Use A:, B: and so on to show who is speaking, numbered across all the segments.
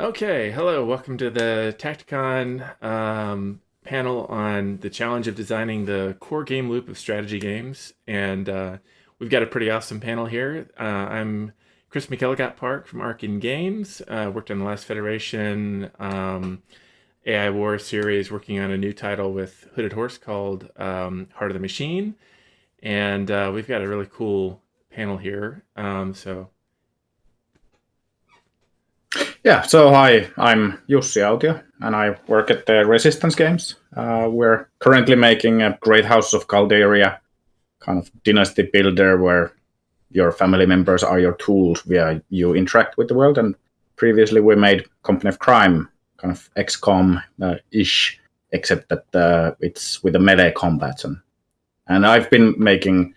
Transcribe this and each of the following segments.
A: Okay, hello, welcome to the TactiCon panel on the challenge of designing the core game loop of strategy games. And we've got a pretty awesome panel here. I'm Chris McElligott Park from Arcen Games. Worked on the Last Federation AI War series, working on a new title with Hooded Horse called Heart of the Machine. And we've got a really cool panel here.
B: Yeah, so hi, I'm Jussi Autio, and I work at the Resistance Games. We're currently making a Great House of Calderia kind of dynasty builder where your family members are your tools where you interact with the world. And previously we made Company of Crime, kind of XCOM-ish, except that it's with the melee combats. And I've been making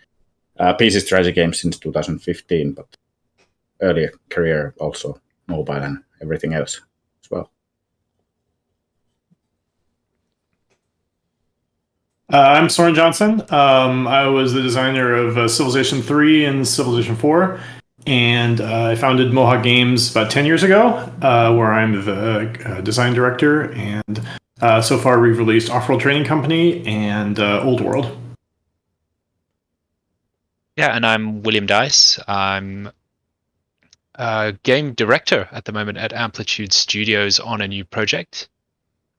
B: PC strategy games since 2015, but earlier career also mobile and everything else as well.
C: I'm Soren Johnson. I was the designer of Civilization 3 and Civilization 4, and I founded Mohawk Games about 10 years ago, where I'm the design director, and so far we've released Off-World Trading Company and Old World.
D: Yeah, and I'm William Dice. I'm game director at the moment at Amplitude Studios on a new project.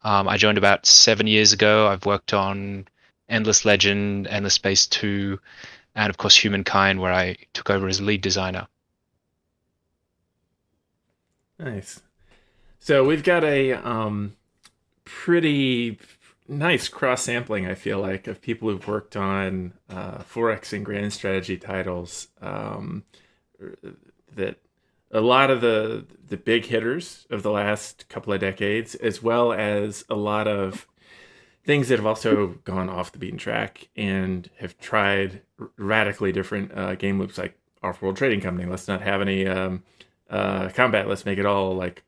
D: I joined about 7 years ago. I've worked on Endless Legend, Endless Space 2, and of course Humankind, where I took over as lead designer.
A: Nice. So we've got a pretty nice cross-sampling, I feel like, of people who've worked on 4X and grand strategy titles that a lot of the big hitters of the last couple of decades, as well as a lot of things that have also gone off the beaten track and have tried radically different game loops, like Off-World Trading Company. Let's not have any combat. Let's make it all like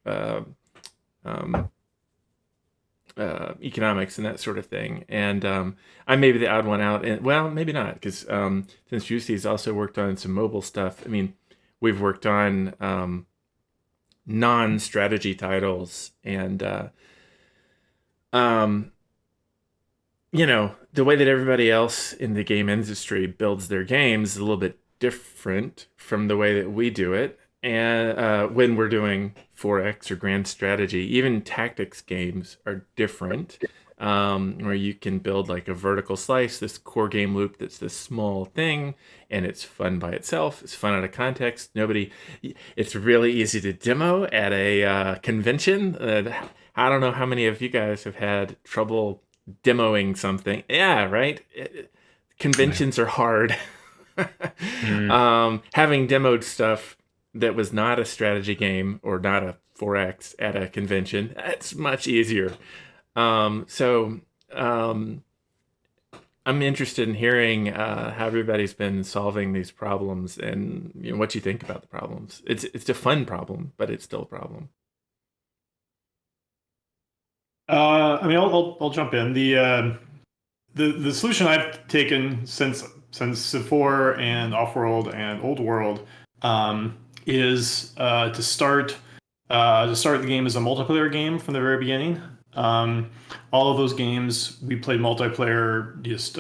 A: economics and that sort of thing. And I may be the odd one out. And well, maybe not, because since Jussie's also worked on some mobile stuff. I mean, we've worked on non-strategy titles, and you know, the way that everybody else in the game industry builds their games is a little bit different from the way that we do it. And when we're doing 4X or grand strategy, even tactics games are different, where you can build like a vertical slice, this core game loop that's this small thing, and it's fun by itself. It's fun out of context. It's really easy to demo at a convention. I don't know how many of you guys have had trouble demoing something. Yeah, right? Conventions are hard. Having demoed stuff that was not a strategy game or not a 4X at a convention, it's much easier. So I'm interested in hearing how everybody's been solving these problems and what you think about the problems. It's a fun problem, but it's still a problem.
C: I mean, I'll jump in. The solution I've taken since Civ4 and Off-World and Old World is to start the game as a multiplayer game from the very beginning. All of those games we played multiplayer just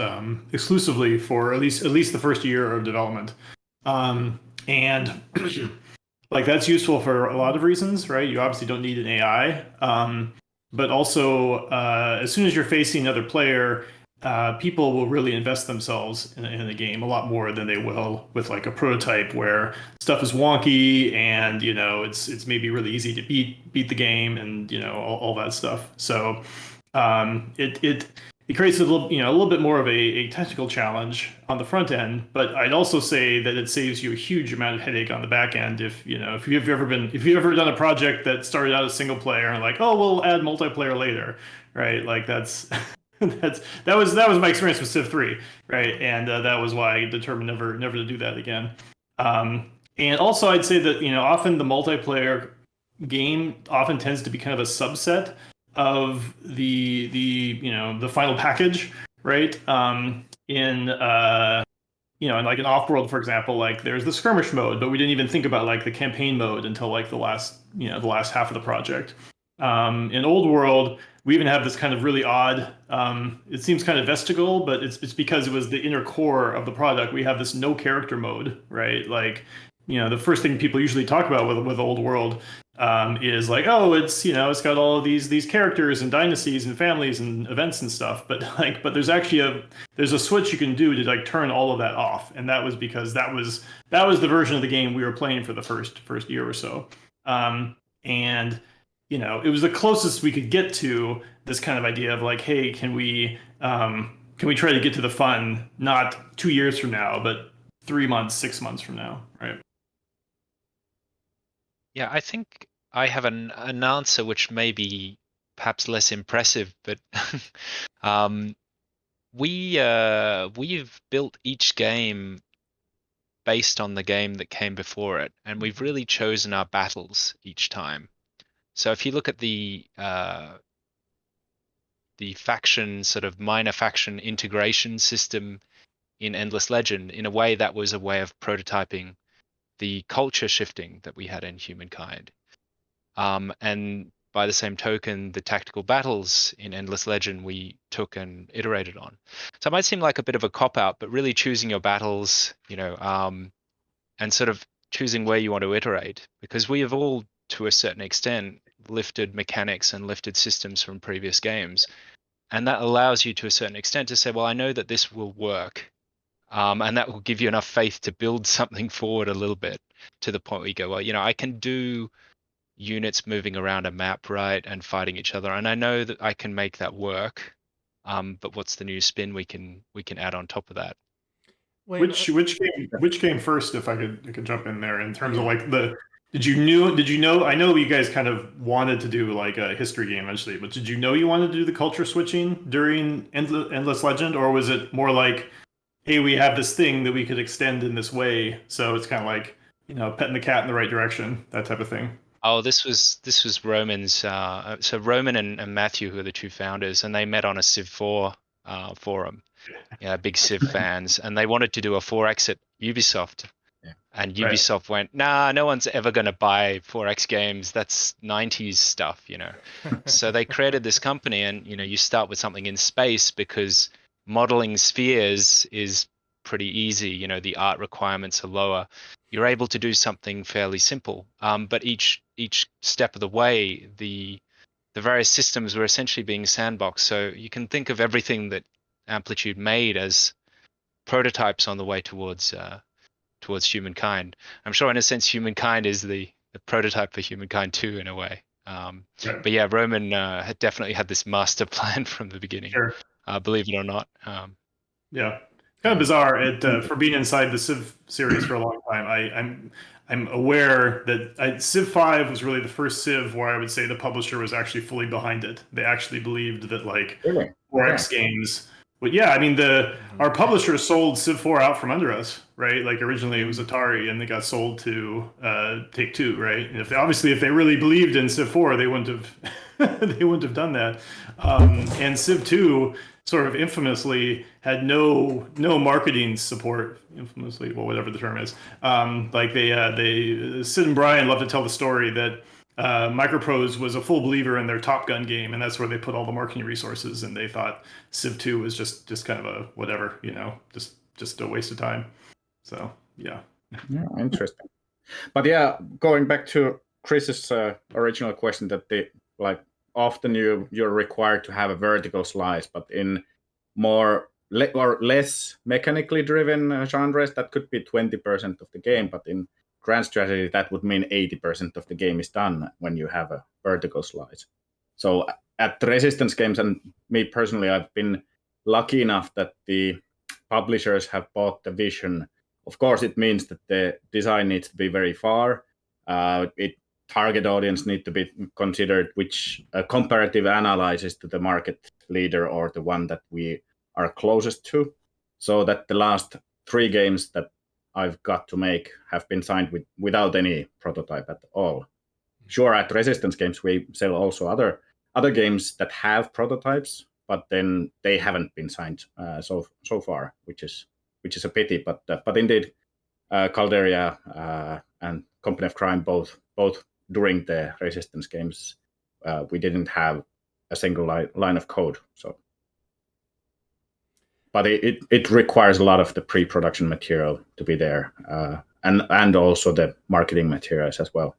C: exclusively for at least the first year of development, and like that's useful for a lot of reasons, right? You obviously don't need an AI, but also as soon as you're facing another player, people will really invest themselves in a game a lot more than they will with like a prototype where stuff is wonky and it's maybe really easy to beat the game and all that stuff. So it creates a little bit more of a technical challenge on the front end, but I'd also say that it saves you a huge amount of headache on the back end if you've ever done a project that started out as single player and like, oh, we'll add multiplayer later, right? Like that's that was my experience with Civ 3, right? And that was why I determined never to do that again. And also I'd say that often the multiplayer game often tends to be kind of a subset of the final package, right? In like an off-world, for example, like there's the skirmish mode, but we didn't even think about like the campaign mode until like the last half of the project. In old world, we even have this kind of really odd. It seems kind of vestigial, but it's because it was the inner core of the product. We have this no character mode, right? Like the first thing people usually talk about with old world is like, oh, it's got all of these characters and dynasties and families and events and stuff, but there's actually there's a switch you can do to like turn all of that off, and that was because that was the version of the game we were playing for the first year or so, and it was the closest we could get to this kind of idea of like, hey, can we try to get to the fun not 2 years from now, but 3 months, 6 months from now, right?
D: Yeah, I think I have an answer which may be perhaps less impressive, but we've built each game based on the game that came before it, and we've really chosen our battles each time. So if you look at the faction, sort of minor faction integration system in Endless Legend, in a way that was a way of prototyping the culture shifting that we had in Humankind. And by the same token, the tactical battles in Endless Legend we took and iterated on. So it might seem like a bit of a cop-out, but really choosing your battles, and sort of choosing where you want to iterate, because we have all, to a certain extent, lifted mechanics and lifted systems from previous games. And that allows you to a certain extent to say, well, I know that this will work. And that will give you enough faith to build something forward a little bit to the point where you go, well, I can do units moving around a map, right, and fighting each other, and I know that I can make that work. But what's the new spin we can add on top of that?
C: Which game first, if I could jump in there in terms of like did you know, I know you guys kind of wanted to do like a history game eventually, but did you know you wanted to do the culture switching during Endless Legend, or was it more like, hey, we have this thing that we could extend in this way, so it's kind of like petting the cat in the right direction, that type of thing?
D: Oh, this was Roman's. So Roman and Matthew, who are the two founders, and they met on a Civ 4 forum. Yeah, big Civ fans, and they wanted to do a 4X at Ubisoft.
B: Yeah.
D: And Ubisoft went, nah, no one's ever going to buy 4X games. That's 90s stuff, So they created this company, and you start with something in space because modeling spheres is pretty easy. The art requirements are lower. You're able to do something fairly simple. But each step of the way, the various systems were essentially being sandboxed. So you can think of everything that Amplitude made as prototypes on the way towards Humankind. I'm sure in a sense Humankind is the prototype for Humankind 2 in a way.
C: Right.
D: But yeah, Roman had definitely had this master plan from the beginning.
C: Sure.
D: Believe it or not.
C: Yeah, kind of bizarre. For being inside the Civ series for a long time, I'm aware that Civ 5 was really the first Civ where I would say the publisher was actually fully behind it. They actually believed that like
B: Really?
C: 4X games. But yeah, I mean our publisher sold Civ 4 out from under us, right? Like originally it was Atari, and they got sold to Take-Two, right? And if they really believed in Civ 4, they wouldn't have done that. And Civ 2 sort of infamously had no marketing support. Infamously, well, whatever the term is. Like Sid and Brian love to tell the story that Microprose was a full believer in their Top Gun game, and that's where they put all the marketing resources. And they thought Civ 2 was just kind of a whatever, just a waste of time. So yeah.
B: Yeah, interesting. But yeah, going back to Chris's original question, that often you're required to have a vertical slice, but in more or less mechanically driven genres, that could be 20% of the game, but in grand strategy, that would mean 80% of the game is done when you have a vertical slice. So at the Resistance Games, and me personally, I've been lucky enough that the publishers have bought the vision. Of course, it means that the design needs to be very far. Target audience need to be considered, which comparative analysis to the market leader or the one that we are closest to, so that the last 3 games that I've got to make have been signed without any prototype at all. Sure, at Resistance Games we sell also other games that have prototypes, but then they haven't been signed so far, which is a pity. But indeed, Calderia and Company of Crime both during the Resistance Games, we didn't have a single line of code. So, but it requires a lot of the pre-production material to be there, and also the marketing materials as well.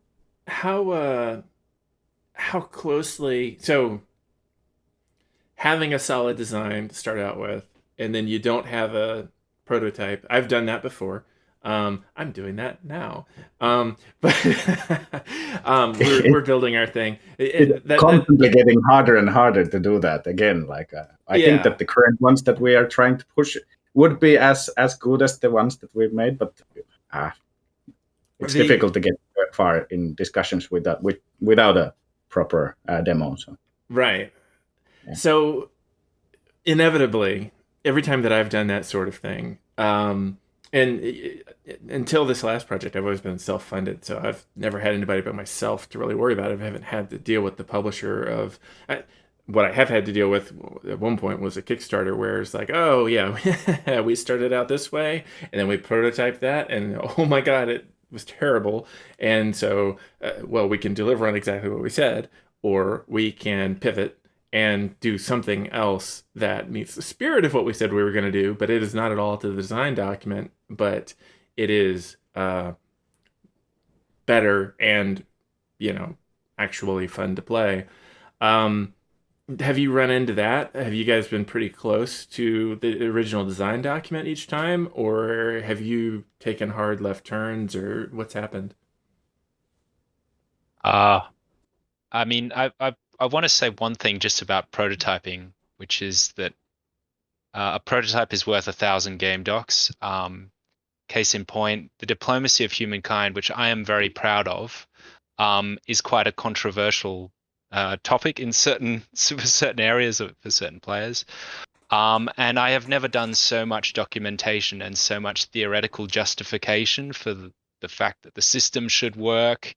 A: How closely, so having a solid design to start out with, and then you don't have a prototype. I've done that before. I'm doing that now. But we're building our thing.
B: It's constantly getting harder and harder to do that again. Like I think that the current ones that we are trying to push would be as good as the ones that we've made, but it's difficult to get far in discussions without a proper demo. So.
A: Right. Yeah. So inevitably, every time that I've done that sort of thing, and until this last project, I've always been self-funded, so I've never had anybody but myself to really worry about it. I haven't had to deal with the publisher of... what I have had to deal with at one point was a Kickstarter where it's like, oh yeah, we started out this way, and then we prototyped that, and oh my god, it was terrible. And so, well, we can deliver on exactly what we said, or we can pivot and do something else that meets the spirit of what we said we were going to do, but it is not at all to the design document, but it is better and, actually fun to play. Have you run into that? Have you guys been pretty close to the original design document each time, or have you taken hard left turns, or what's happened?
D: I mean, I want to say one thing just about prototyping, which is that a prototype is worth 1,000 game docs. Case in point, the diplomacy of humankind, which I am very proud of, is quite a controversial topic in certain areas for certain players. And I have never done so much documentation and so much theoretical justification for the fact that the system should work.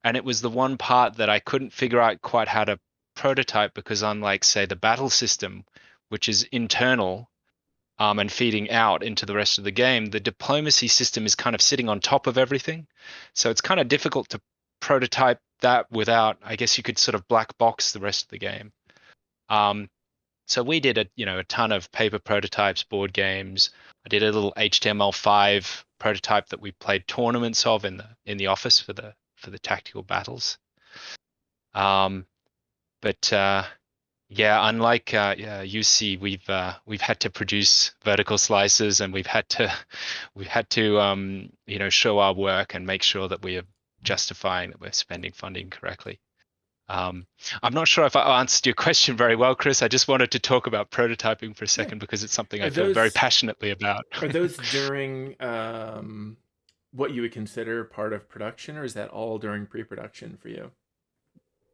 D: And it was the one part that I couldn't figure out quite how to prototype, because unlike, say, the battle system, which is internal and feeding out into the rest of the game, the diplomacy system is kind of sitting on top of everything. So it's kind of difficult to prototype that without, I guess you could sort of black box the rest of the game. So we did a ton of paper prototypes, board games. I did a little HTML5 prototype that we played tournaments of in the office for the tactical battles. But unlike UC, we've had to produce vertical slices, and we've had to show our work and make sure that we are justifying that we're spending funding correctly. I'm not sure if I answered your question very well, Chris. I just wanted to talk about prototyping for a second because it's something I feel very passionately about.
A: Are those during what you would consider part of production, or is that all during pre-production for you?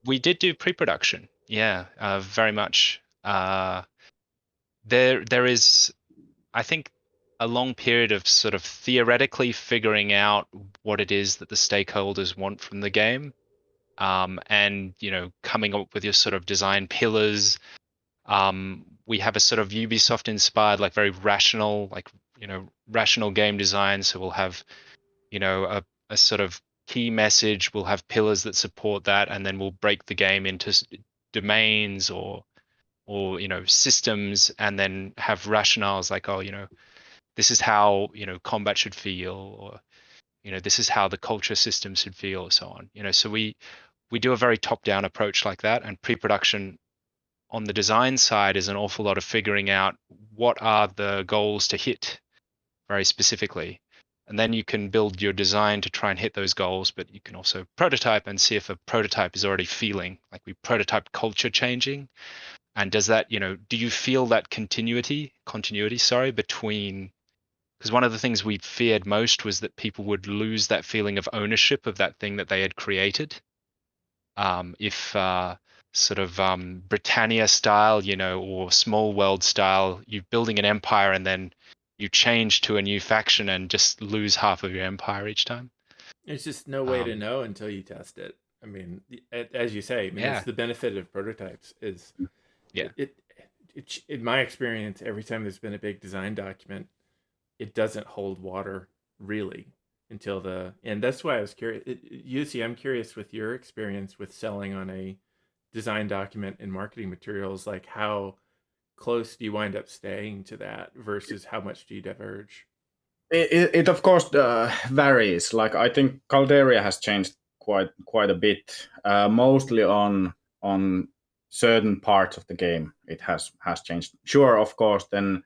D: We did do pre-production, yeah, very much. There is, I think, a long period of sort of theoretically figuring out what it is that the stakeholders want from the game, and coming up with your sort of design pillars. We have a sort of Ubisoft-inspired, like very rational, rational game design. So we'll have a sort of key message, we'll have pillars that support that, and then we'll break the game into domains or systems, and then have rationales like, this is how combat should feel, or this is how the culture system should feel, or so on. So we do a very top-down approach like that, and pre-production on the design side is an awful lot of figuring out what are the goals to hit very specifically. And then you can build your design to try and hit those goals, but you can also prototype and see if a prototype is already feeling like we prototype culture changing. And does that, do you feel that continuity, between, because one of the things we feared most was that people would lose that feeling of ownership of that thing that they had created. If sort of Britannia style, or small world style, you're building an empire and then you change to a new faction and just lose half of your empire each time.
A: There's just no way to know until you test it. I mean, as you say, I mean, it's the benefit of prototypes is, it in my experience, every time there's been a big design document, it doesn't hold water really until and that's why I was curious. Yusi, I'm curious with your experience with selling on a design document and marketing materials, like how close do you wind up staying to that versus how much do you diverge?
B: It of course varies. Like I think Calderia has changed quite a bit, mostly on certain parts of the game. It has changed. Sure, of course. Then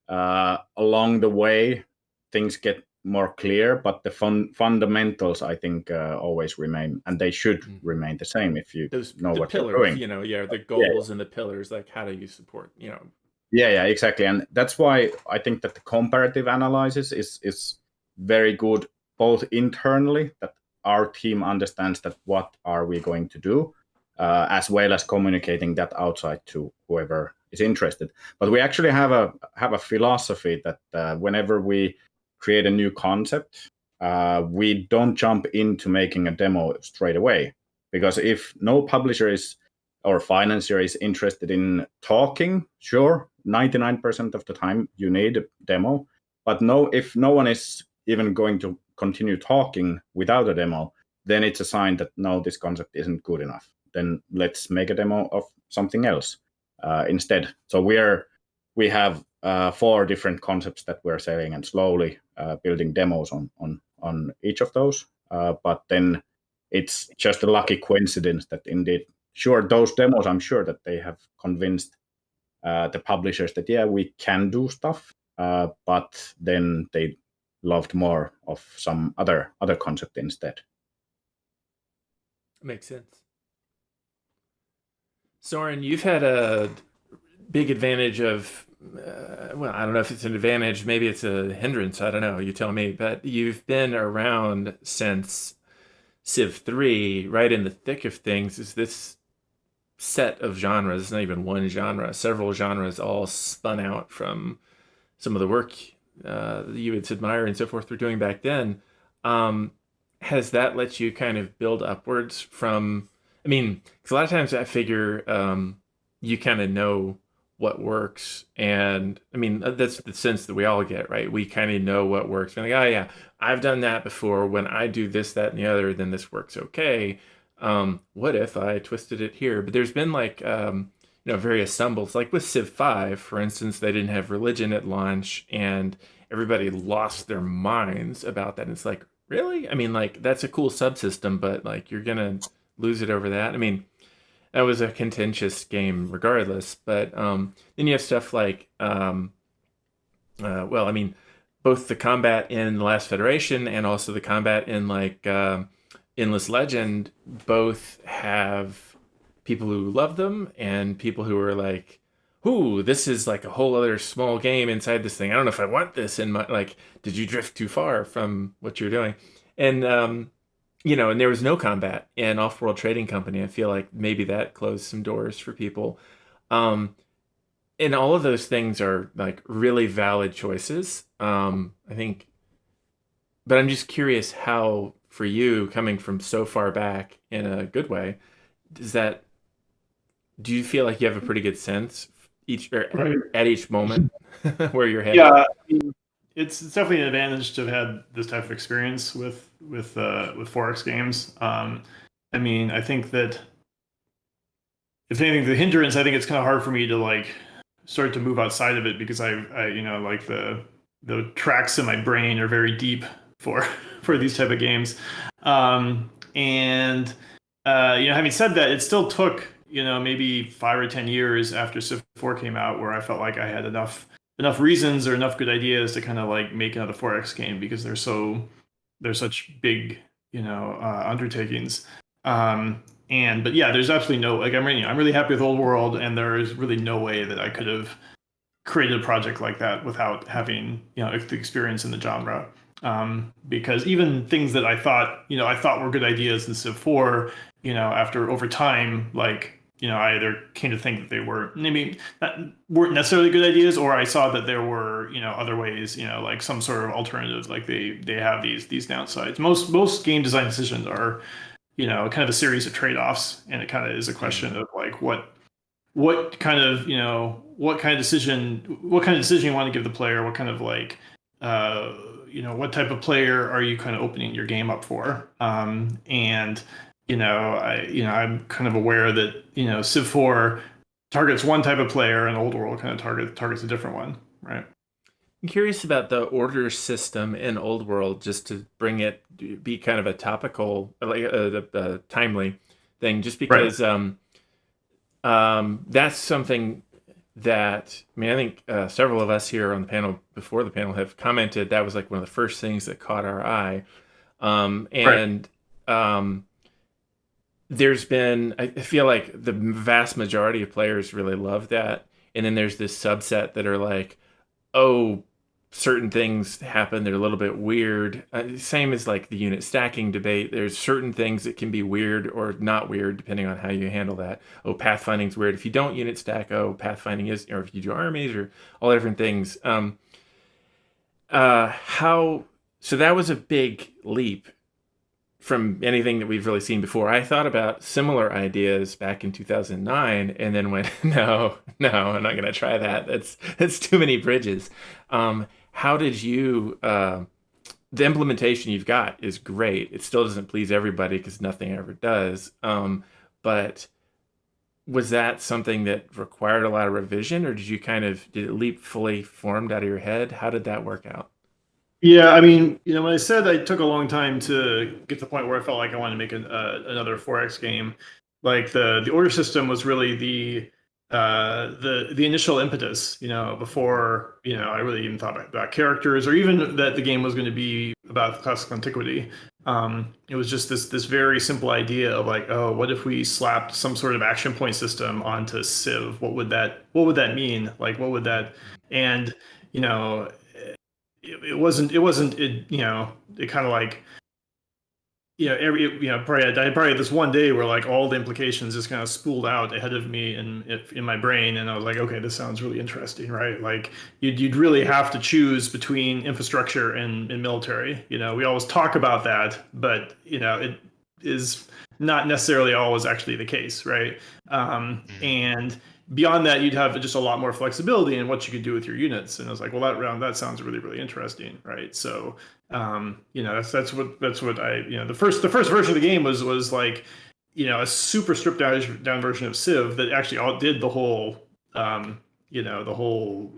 B: along the way, things get more clear, but the fundamentals I think always remain, and they should remain the same if you know what
A: pillars,
B: you're doing.
A: The goals and the pillars, like how do you support,
B: Yeah, exactly. And that's why I think that the comparative analysis is very good, both internally, that our team understands that what are we going to do, as well as communicating that outside to whoever is interested. But we actually have a philosophy that whenever we create a new concept, we don't jump into making a demo straight away. Because if no publisher or financier is interested in talking, sure, 99% of the time you need a demo. But if no one is even going to continue talking without a demo, then it's a sign that no, this concept isn't good enough. Then let's make a demo of something else instead. So we have 4 different concepts that we're selling and slowly building demos on each of those. But then it's just a lucky coincidence that indeed, sure, those demos, I'm sure that they have convinced the publishers that, yeah, we can do stuff, but then they loved more of some other concept instead.
A: Makes sense. Soren, you've had a big advantage of, well, I don't know if it's an advantage, maybe it's a hindrance, I don't know, you tell me, but you've been around since Civ 3, right in the thick of things. Is this set of genres, it's not even one genre, several genres all spun out from some of the work you and Sid Meier and so forth were doing back then. Has that let you kind of build upwards from, I mean, because a lot of times I figure you kind of know what works, and I mean, that's the sense that we all get, right? We kind of know what works. We're like, oh yeah, I've done that before. When I do this, that, and the other, then this works okay. What if I twisted it here? But there's been like, various stumbles, like with Civ 5, for instance, they didn't have religion at launch and everybody lost their minds about that. And it's like, really? I mean, like, that's a cool subsystem, but like, you're going to lose it over that. I mean, that was a contentious game regardless. But then you have stuff like, well, I mean, both the combat in The Last Federation and also the combat in like Endless Legend both have people who love them and people who are like, ooh, this is like a whole other small game inside this thing. I don't know if I want this in my, like, did you drift too far from what you're doing? And, and there was no combat in Off-World Trading Company. I feel like maybe that closed some doors for people. And all of those things are like really valid choices. I think, but I'm just curious how, for you, coming from so far back in a good way, do you feel like you have a pretty good sense at each moment where you're headed?
C: Yeah, I mean, it's definitely an advantage to have had this type of experience with 4X games. I mean, I think that if anything, the hindrance, I think it's kind of hard for me to like start to move outside of it because I like the tracks in my brain are very deep for these type of games. Having said that, it still took maybe 5 or 10 years after Civ 4 came out, where I felt like I had enough reasons or enough good ideas to kind of like make another 4X game, because they're such big, undertakings. But yeah, there's absolutely no, like, I'm really happy with Old World, and there is really no way that I could have created a project like that without having, the experience in the genre. Because even things that I thought were good ideas in Civ 4, after over time, like, I either came to think that they were maybe weren't necessarily good ideas, or I saw that there were, other ways, like some sort of alternatives, like they have these downsides. Most game design decisions are, kind of a series of trade-offs, and it kind of is a question of like what kind of decision you want to give the player, what kind of like what type of player are you kind of opening your game up for. And I'm kind of aware that Civ 4 targets one type of player, and Old World kind of targets a different one, right?
A: I'm curious about the order system in Old World, just to bring it be kind of a topical, like a timely thing, just because that's something that, I mean, I think several of us here on the panel before the panel have commented that was like one of the first things that caught our eye. There's been, I feel like the vast majority of players really love that. And then there's this subset that are like, oh, certain things happen, they're a little bit weird. Same as like the unit stacking debate. There's certain things that can be weird or not weird depending on how you handle that. Oh, pathfinding's weird if you don't unit stack. Oh, pathfinding is, or if you do armies, or all different things. So that was a big leap from anything that we've really seen before. I thought about similar ideas back in 2009, and then went, no, I'm not going to try that. That's too many bridges. How did you? The implementation you've got is great. It still doesn't please everybody, because nothing ever does. But was that something that required a lot of revision, or did it leap fully formed out of your head? How did that work out?
C: Yeah, I mean, when I said I took a long time to get to the point where I felt like I wanted to make another 4X game, like the order system was really the initial impetus, before, I really even thought about characters, or even that the game was going to be about classical antiquity. It was just this very simple idea of like, oh, what if we slapped some sort of action point system onto Civ? What would that mean? Like, what would that, and, it wasn't it kind of like, probably had this one day where like all the implications just kind of spooled out ahead of me in my brain, and I was like, okay, this sounds really interesting, right? Like you'd really have to choose between infrastructure and military. We always talk about that, but it is not necessarily always actually the case, right? And beyond that, you'd have just a lot more flexibility in what you could do with your units. And I was like, well, that sounds really, really interesting, right? So, that's what I, the first version of the game was like, a super stripped down version of Civ that actually did the whole, the whole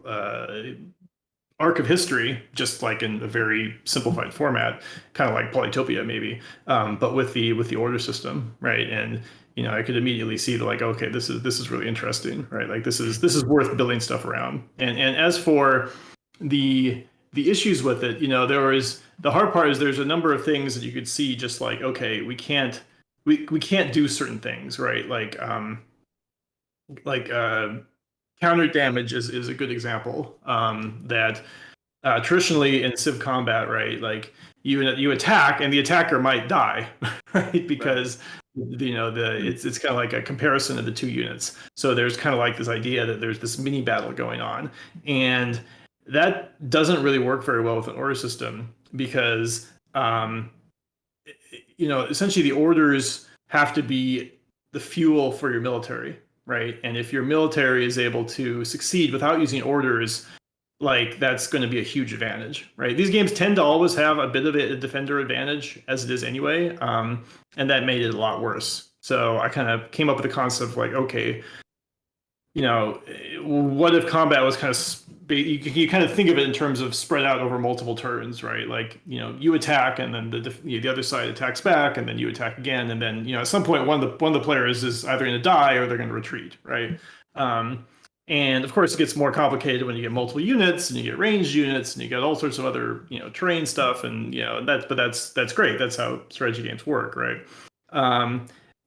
C: arc of history, just like in a very simplified format, kind of like Polytopia maybe, but with the order system, right? And I could immediately see like, okay, this is really interesting, right? Like this is worth building stuff around. And as for the issues with it, the hard part is there's a number of things that you could see, just like, okay, we can't do certain things, right? Like counter damage is a good example. That traditionally in Civ combat, right, like you attack and the attacker might die, right? Because it's kind of like a comparison of the two units. So there's kind of like this idea that there's this mini battle going on, and that doesn't really work very well with an order system, because essentially the orders have to be the fuel for your military, right? And if your military is able to succeed without using orders, like that's going to be a huge advantage, right? These games tend to always have a bit of a defender advantage as it is anyway, and that made it a lot worse. So I kind of came up with the concept of like, okay, what if combat was kind of you kind of think of it in terms of spread out over multiple turns, right? Like, you attack and then the other side attacks back and then you attack again. And then, at some point, one of the players is either going to die or they're going to retreat, right? And of course, it gets more complicated when you get multiple units and you get ranged units and you get all sorts of other, terrain stuff. And, that's great. That's how strategy games work, right?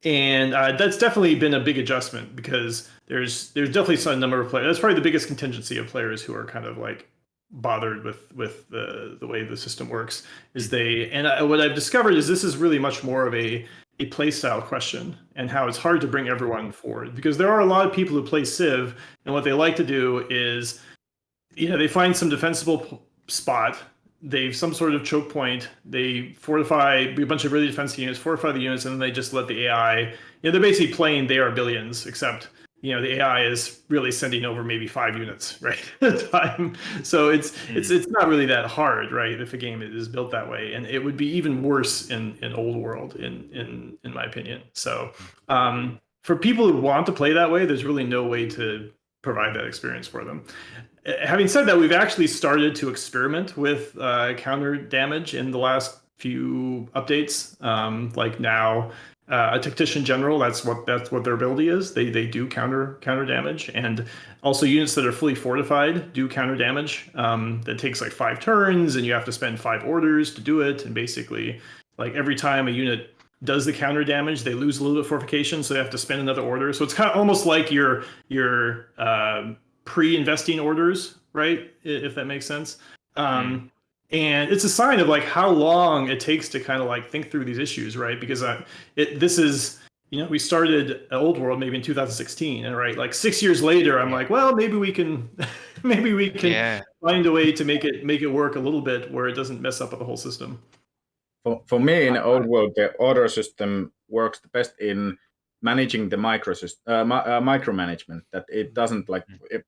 C: And that's definitely been a big adjustment because there's definitely some number of players. That's probably the biggest contingency of players who are kind of like bothered with the way the system works. What I've discovered is this is really much more of a play style question and how it's hard to bring everyone forward because there are a lot of people who play Civ and what they like to do is they find some defensible spot. They've some sort of choke point. They fortify a bunch of really defensive units, fortify the units, and then they just let the AI. They're basically playing They Are Billions, except the AI is really sending over maybe 5 units right at a time. So it's not really that hard, right? If a game is built that way, and it would be even worse in old world, in my opinion. So for people who want to play that way, there's really no way to provide that experience for them. Having said that, we've actually started to experiment with counter damage in the last few updates. Like now, a tactician general, that's what their ability is. They do counter damage, and also units that are fully fortified do counter damage. That takes like 5 turns, and you have to spend 5 orders to do it. And basically, like every time a unit does the counter damage, they lose a little bit of fortification, so they have to spend another order. So it's kind of almost like your pre-investing orders, right? If that makes sense. And it's a sign of like how long it takes to kind of like think through these issues, right? Because this is, we started Old World maybe in 2016, and right, like 6 years later, I'm like, well, maybe we can find a way to make it work a little bit where it doesn't mess up with the whole system.
B: For me, in Old World, the order system works the best in managing the micromanagement. That it doesn't like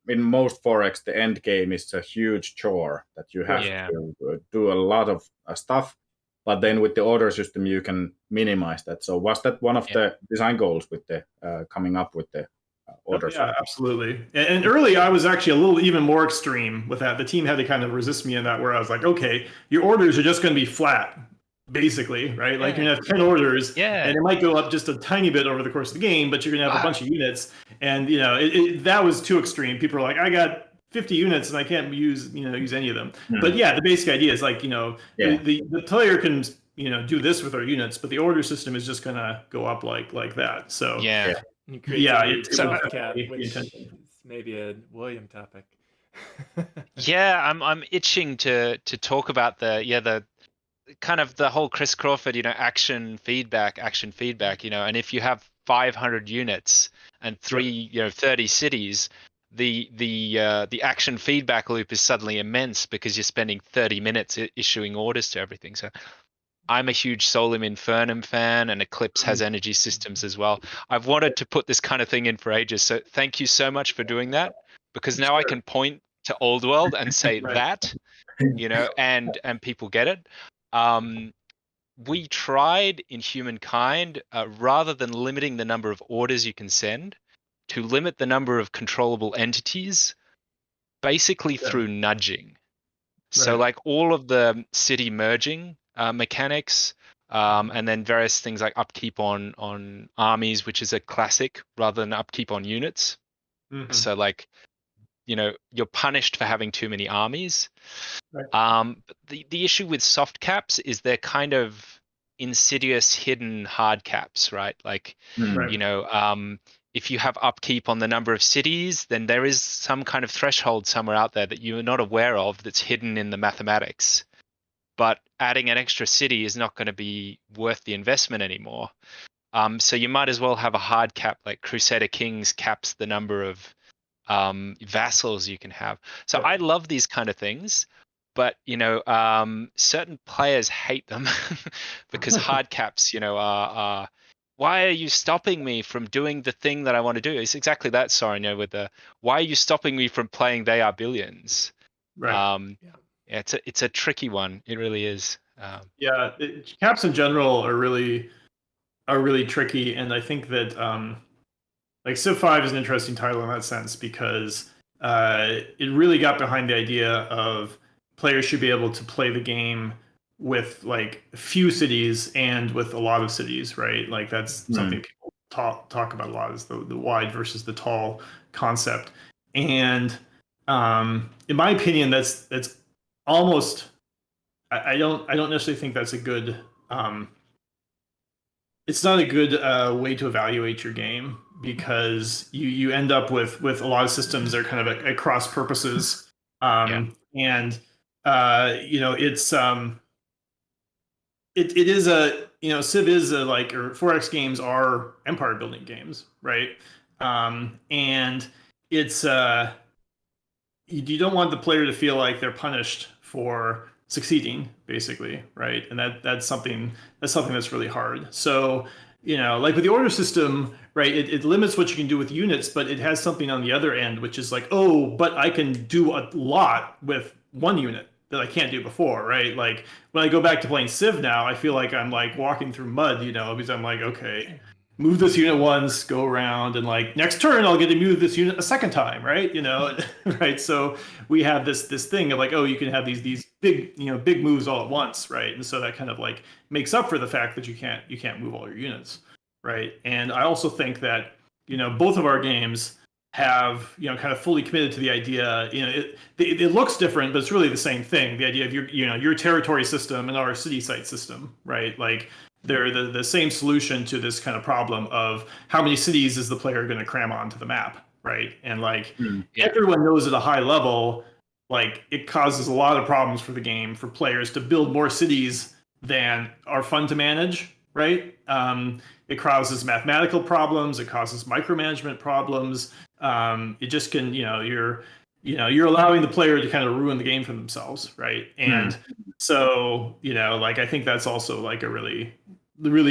B: in most 4X, the end game is a huge chore that you have to do a lot of stuff. But then with the order system, you can minimize that. So was that one of the design goals with the coming up with the order system?
C: Yeah, absolutely. And early, I was actually a little even more extreme with that. The team had to kind of resist me in that, where I was like, okay, your orders are just going to be flat, basically, right? Like you're gonna have 10 orders, and it might go up just a tiny bit over the course of the game, but you're gonna have a bunch of units, and that was too extreme. People are like, I got 50 units and I can't use any of them. But yeah, the basic idea is like the player can do this with our units, but the order system is just gonna go up like that. So
A: which is maybe a William topic.
D: I'm itching to talk about the kind of the whole Chris Crawford, action feedback, and if you have 500 units and 30 cities, the action feedback loop is suddenly immense because you're spending 30 minutes issuing orders to everything. So I'm a huge Solum Infernum fan, and Eclipse has energy systems as well. I've wanted to put this kind of thing in for ages, so thank you so much for doing that, because now I can point to Old World and say that, and people get it. We tried in Humankind, rather than limiting the number of orders you can send, to limit the number of controllable entities, basically through nudging. So like all of the city merging mechanics, and then various things like upkeep on armies, which is a classic, rather than upkeep on units. So like, you're punished for having too many armies. But the issue with soft caps is they're kind of insidious, hidden hard caps, right? Like, if you have upkeep on the number of cities, then there is some kind of threshold somewhere out there that you're not aware of that's hidden in the mathematics. But adding an extra city is not going to be worth the investment anymore. So you might as well have a hard cap, like Crusader Kings caps the number of vassals you can have. So I love these kind of things, but certain players hate them because hard caps, are why are you stopping me from doing the thing that I want to do? It's exactly that, Soren, with the why are you stopping me from playing They Are Billions? It's a tricky one. It really is.
C: Caps in general are really tricky, and I think that like Civ 5 is an interesting title in that sense because it really got behind the idea of players should be able to play the game with like few cities and with a lot of cities, right? Like that's something people talk about a lot, is the wide versus the tall concept. And in my opinion, that's almost, I don't necessarily think that's a good it's not a good way to evaluate your game, because you end up with a lot of systems that are kind of at cross purposes, and it's it is a, Civ is a, like, or 4X games are empire building games, right? And it's you don't want the player to feel like they're punished for succeeding, basically, right? And that's something that's really hard. So, like with the order system, right, it limits what you can do with units, but it has something on the other end, which is like, oh, but I can do a lot with one unit that I can't do before, right? Like when I go back to playing Civ now, I feel like I'm like walking through mud, because I'm like, okay, move this unit once, go around, and like next turn I'll get to move this unit a second time, right? Right. So we have this thing of like, oh, you can have these big big moves all at once, right? And so that kind of like makes up for the fact that you can't move all your units, right? And I also think that both of our games have kind of fully committed to the idea. It looks different, but it's really the same thing. The idea of your territory system and our city site system, right? Like they're the same solution to this kind of problem of how many cities is the player going to cram onto the map, right? And like everyone knows at a high level, like it causes a lot of problems for the game for players to build more cities than are fun to manage, right? It causes mathematical problems. It causes micromanagement problems. It just can, you're allowing the player to kind of ruin the game for themselves, right? And so, like I think that's also like a really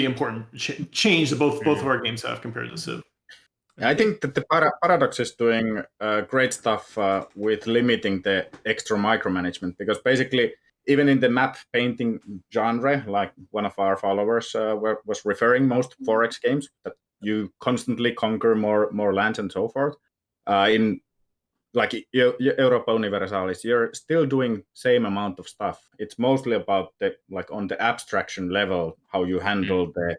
C: important change that both of our games have compared to Civ.
B: I think that the Paradox is doing great stuff with limiting the extra micromanagement, because basically, even in the map painting genre, like one of our followers was referring, most 4X games that you constantly conquer more lands and so forth. In like Europa Universalis, you're still doing same amount of stuff. It's mostly about on the abstraction level, how you handle the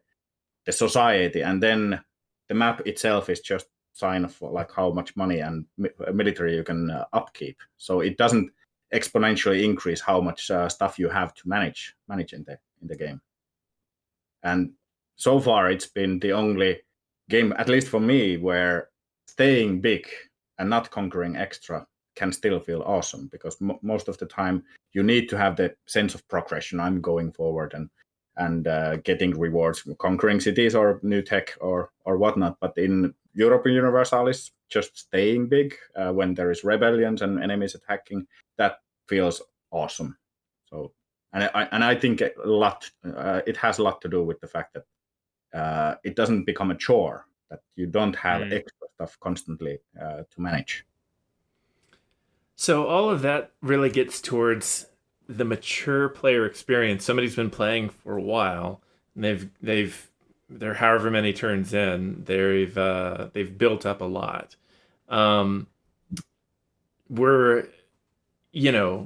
B: society, and then the map itself is just sign of like how much money and military you can upkeep. So it doesn't exponentially increase how much stuff you have to manage in the game. And so far, it's been the only game, at least for me, where staying big and not conquering extra can still feel awesome, because most of the time you need to have the sense of progression. I'm going forward and getting rewards, conquering cities or new tech or whatnot. But in Europa Universalis, just staying big when there is rebellions and enemies attacking, that feels awesome. So, and I think it has a lot to do with the fact that it doesn't become a chore, that you don't have extra stuff constantly to manage.
A: So all of that really gets towards the mature player experience. Somebody's been playing for a while, and they're however many turns in, they've built up a lot. We're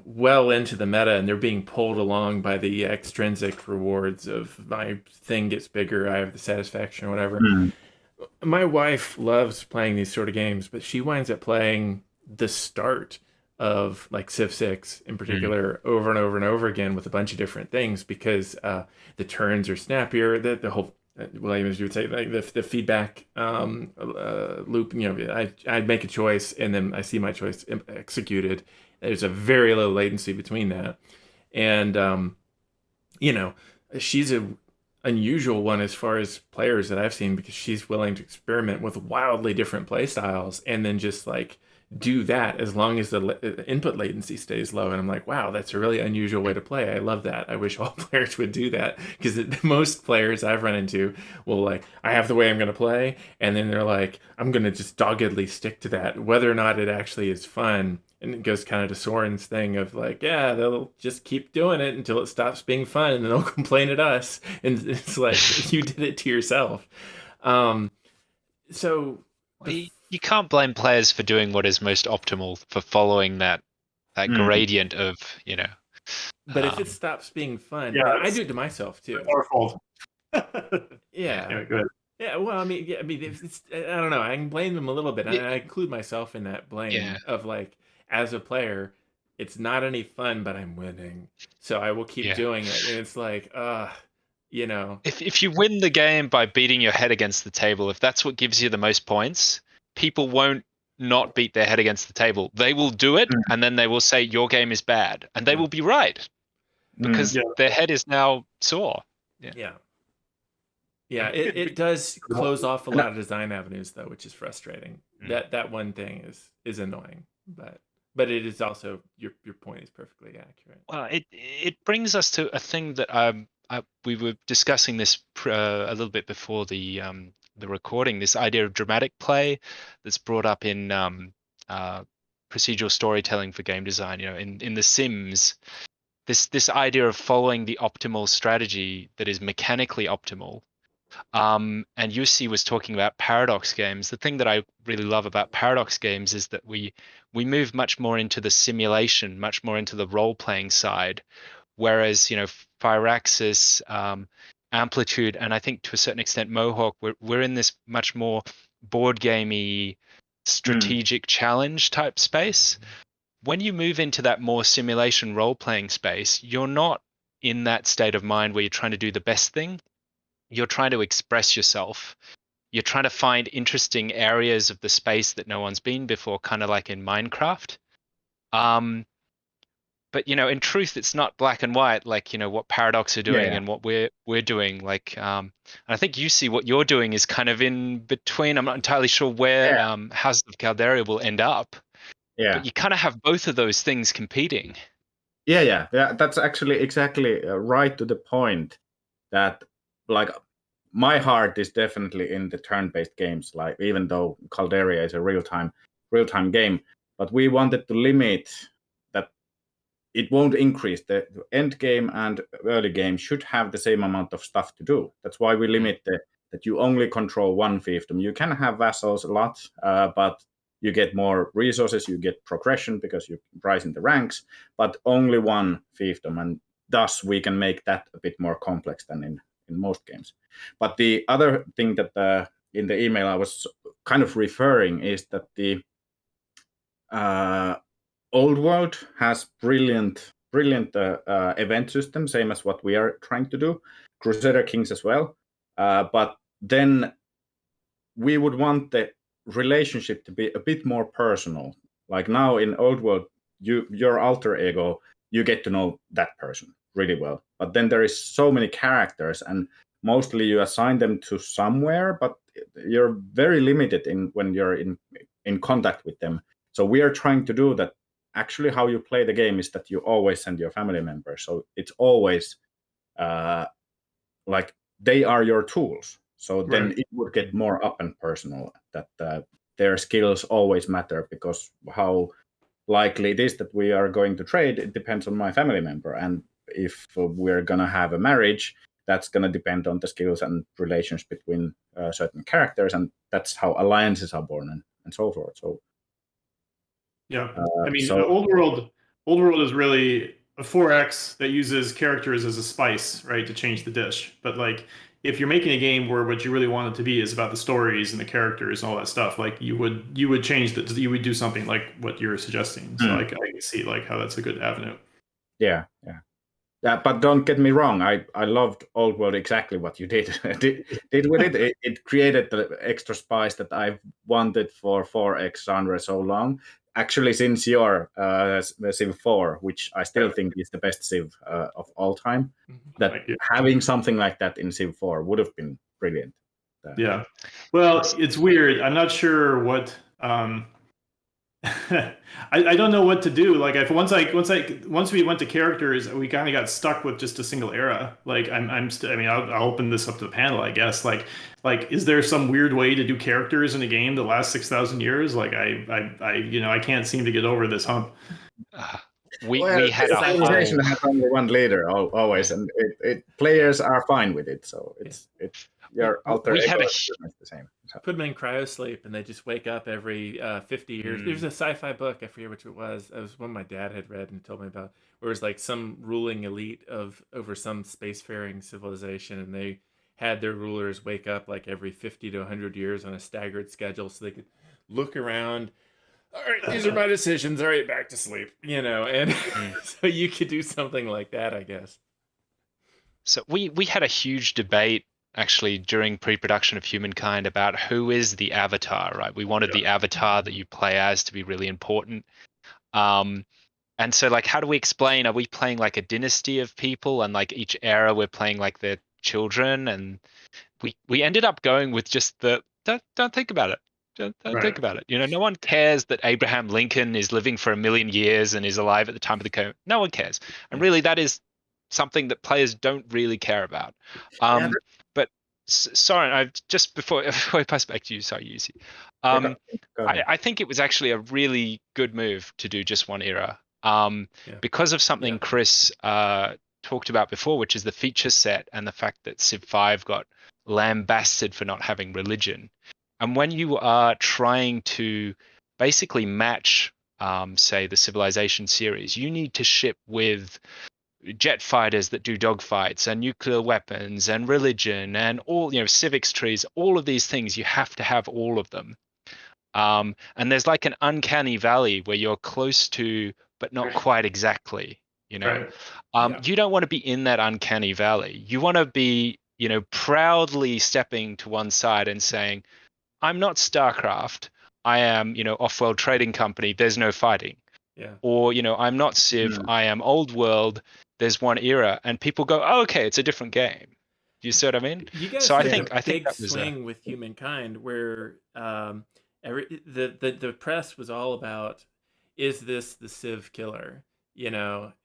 A: well into the meta, and they're being pulled along by the extrinsic rewards of my thing gets bigger, I have the satisfaction or whatever. My wife loves playing these sort of games, but she winds up playing the start of like Civ 6 in particular over and over and over again with a bunch of different things, because the turns are snappier, the whole William, as you would say, like the feedback loop. I make a choice and then I see my choice executed. There's a very low latency between that, and she's a unusual one as far as players that I've seen, because she's willing to experiment with wildly different play styles and then just like do that as long as the input latency stays low. And I'm like, wow, that's a really unusual way to play. I love that. I wish all players would do that, because most players I've run into will like, I have the way I'm going to play, and then they're like, I'm going to just doggedly stick to that, whether or not it actually is fun. And it goes kind of to Soren's thing of like, yeah, they'll just keep doing it until it stops being fun, and then they'll complain at us. And it's like, you did it to yourself. So
D: You can't blame players for doing what is most optimal, for following that gradient of,
A: But if it stops being fun,
C: Yeah,
A: I do it to myself too.
C: It's our fault.
A: Yeah.
C: Anyway, go ahead.
A: Yeah, well, I mean, I don't know. I can blame them a little bit. I include myself in that blame of like, as a player, it's not any fun, but I'm winning, so I will keep doing it. And it's like,
D: if you win the game by beating your head against the table, if that's what gives you the most points, people won't not beat their head against the table. They will do it, and then they will say your game is bad, and they will be right because their head is now sore.
A: Yeah, it does close off a lot of design avenues though, which is frustrating. That one thing is annoying, but it is also your point is perfectly accurate.
D: Well, it brings us to a thing that we were discussing this a little bit before the recording. This idea of dramatic play that's brought up in procedural storytelling for game design. In The Sims, this idea of following the optimal strategy that is mechanically optimal. And Jussi was talking about paradox games. The thing that I really love about paradox games is that we move much more into the simulation, much more into the role-playing side. Whereas, Firaxis, Amplitude, and I think to a certain extent Mohawk, we're in this much more board gamey, strategic challenge type space. When you move into that more simulation role-playing space, you're not in that state of mind where you're trying to do the best thing. You're trying to express yourself. You're trying to find interesting areas of the space that no one's been before, kind of like in Minecraft. But in truth, it's not black and white, like what Paradox are doing and what we're doing. Like, I think you see what you're doing is kind of in between. I'm not entirely sure where House of Calderia will end up.
B: Yeah.
D: But you kind of have both of those things competing.
B: Yeah. That's actually exactly right to the point. That like my heart is definitely in the turn-based games. Like even though Calderia is a real-time game, but we wanted to limit that it won't increase. The end game and early game should have the same amount of stuff to do. That's why we limit that you only control one fiefdom. You can have vassals a lot, but you get more resources, you get progression because you rise in the ranks, but only one fiefdom, and thus we can make that a bit more complex than in most games. But the other thing that in the email I was kind of referring is that the Old World has brilliant event system, same as what we are trying to do. Crusader Kings as well. But then we would want the relationship to be a bit more personal. Like now in Old World, your alter ego, you get to know that person really well. But then there is so many characters, and mostly you assign them to somewhere, but you're very limited when you're in contact with them. So we are trying to do that. Actually, how you play the game is that you always send your family members. So it's always like they are your tools. So then it would get more up and personal, that their skills always matter, because how likely it is that we are going to trade, it depends on my family member. And if we're going to have a marriage, that's going to depend on the skills and relations between certain characters. And that's how alliances are born and so forth. So
C: I mean, Old World is really a 4X that uses characters as a spice, right, to change the dish. But like, if you're making a game where what you really want it to be is about the stories and the characters and all that stuff, like you would change that. You would do something like what you're suggesting. So like, I can see like how that's a good avenue.
B: Yeah. But don't get me wrong. I loved Old World exactly what you did with it. It created the extra spice that I've wanted for 4X genre so long. Actually, since your Civ 4, which I still think is the best Civ of all time, that having something like that in Civ 4 would have been brilliant.
C: Yeah. Well, it's weird. I'm not sure what. I don't know what to do. Like once we went to characters, we kind of got stuck with just a single era. Like I'll open this up to the panel, I guess. Like is there some weird way to do characters in a game that lasts 6,000 years? Like I can't seem to get over this hump.
D: We had a
B: civilization has only one leader always, and players are fine with it. So it's your alter ego is the same.
A: put them in cryosleep, and they just wake up every 50 years. There's a sci-fi book, I forget which it was. It was one my dad had read and told me about, where it was like some ruling elite over some spacefaring civilization, and they had their rulers wake up like every 50 to 100 years on a staggered schedule, so they could look around. All right, these are my decisions. All right, back to sleep. And so you could do something like that, I guess.
D: So we had a huge debate actually during pre-production of Humankind about who is the avatar, right? We wanted the avatar that you play as to be really important. And so like, how do we explain, are we playing like a dynasty of people, and like each era we're playing like their children? And we ended up going with just don't think about it. Don't think about it. No one cares that Abraham Lincoln is living for 1 million years and is alive at the time of the COVID. No one cares. And really that is something that players don't really care about. But sorry, I just before I pass back to you, sorry, Yusi. I think it was actually a really good move to do just one era. Because of something Chris talked about before, which is the feature set and the fact that Civ 5 got lambasted for not having religion. And when you are trying to basically match, say, the Civilization series, you need to ship with jet fighters that do dogfights and nuclear weapons and religion and all, civics trees, all of these things. You have to have all of them. And there's like an uncanny valley where you're close to, but not quite exactly, You don't want to be in that uncanny valley. You want to be, proudly stepping to one side and saying, I'm not StarCraft. I am, off-world trading company. There's no fighting.
A: Yeah.
D: Or, I'm not Civ. I am old world. There's one era, and people go, oh, okay, it's a different game. Do you see what I mean?
A: You guys
D: so
A: took
D: I think
A: a big
D: that was
A: swing with Humankind, where the press was all about, is this the Civ killer?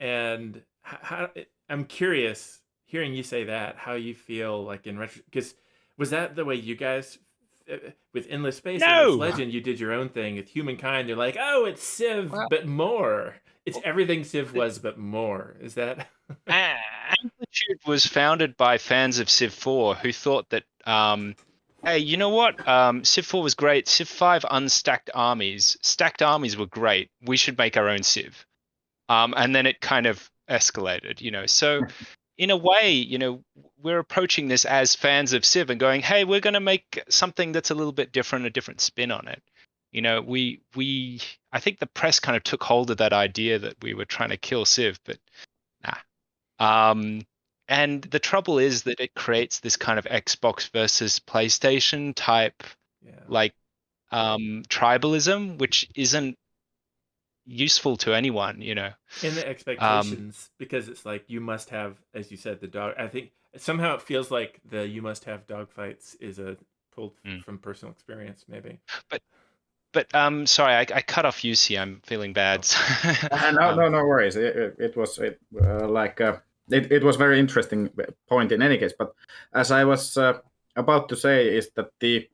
A: And how I'm curious, hearing you say that, how you feel like in retro, because was that the way you guys with Endless Space and Endless Legend, you did your own thing. With Humankind, they're like, oh, it's Civ, but more. It's everything Civ was, but more. Is that?
D: Amplitude was founded by fans of Civ 4 who thought that, hey, you know what? Civ 4 was great. Civ 5 unstacked armies. Stacked armies were great. We should make our own Civ. And then it kind of escalated, So in a way, we're approaching this as fans of Civ and going, hey, we're going to make something that's a little bit different, a different spin on it. I think the press kind of took hold of that idea that we were trying to kill Civ, but nah. And the trouble is that it creates this kind of Xbox versus PlayStation type, tribalism, which isn't useful to anyone,
A: In the expectations, because it's like you must have, as you said, the dog. I think somehow it feels like the you must have dogfights is a pulled from personal experience, maybe.
D: But sorry, I cut off UC. I'm feeling bad.
B: No worries. It was very interesting point in any case. But as I was about to say, is that the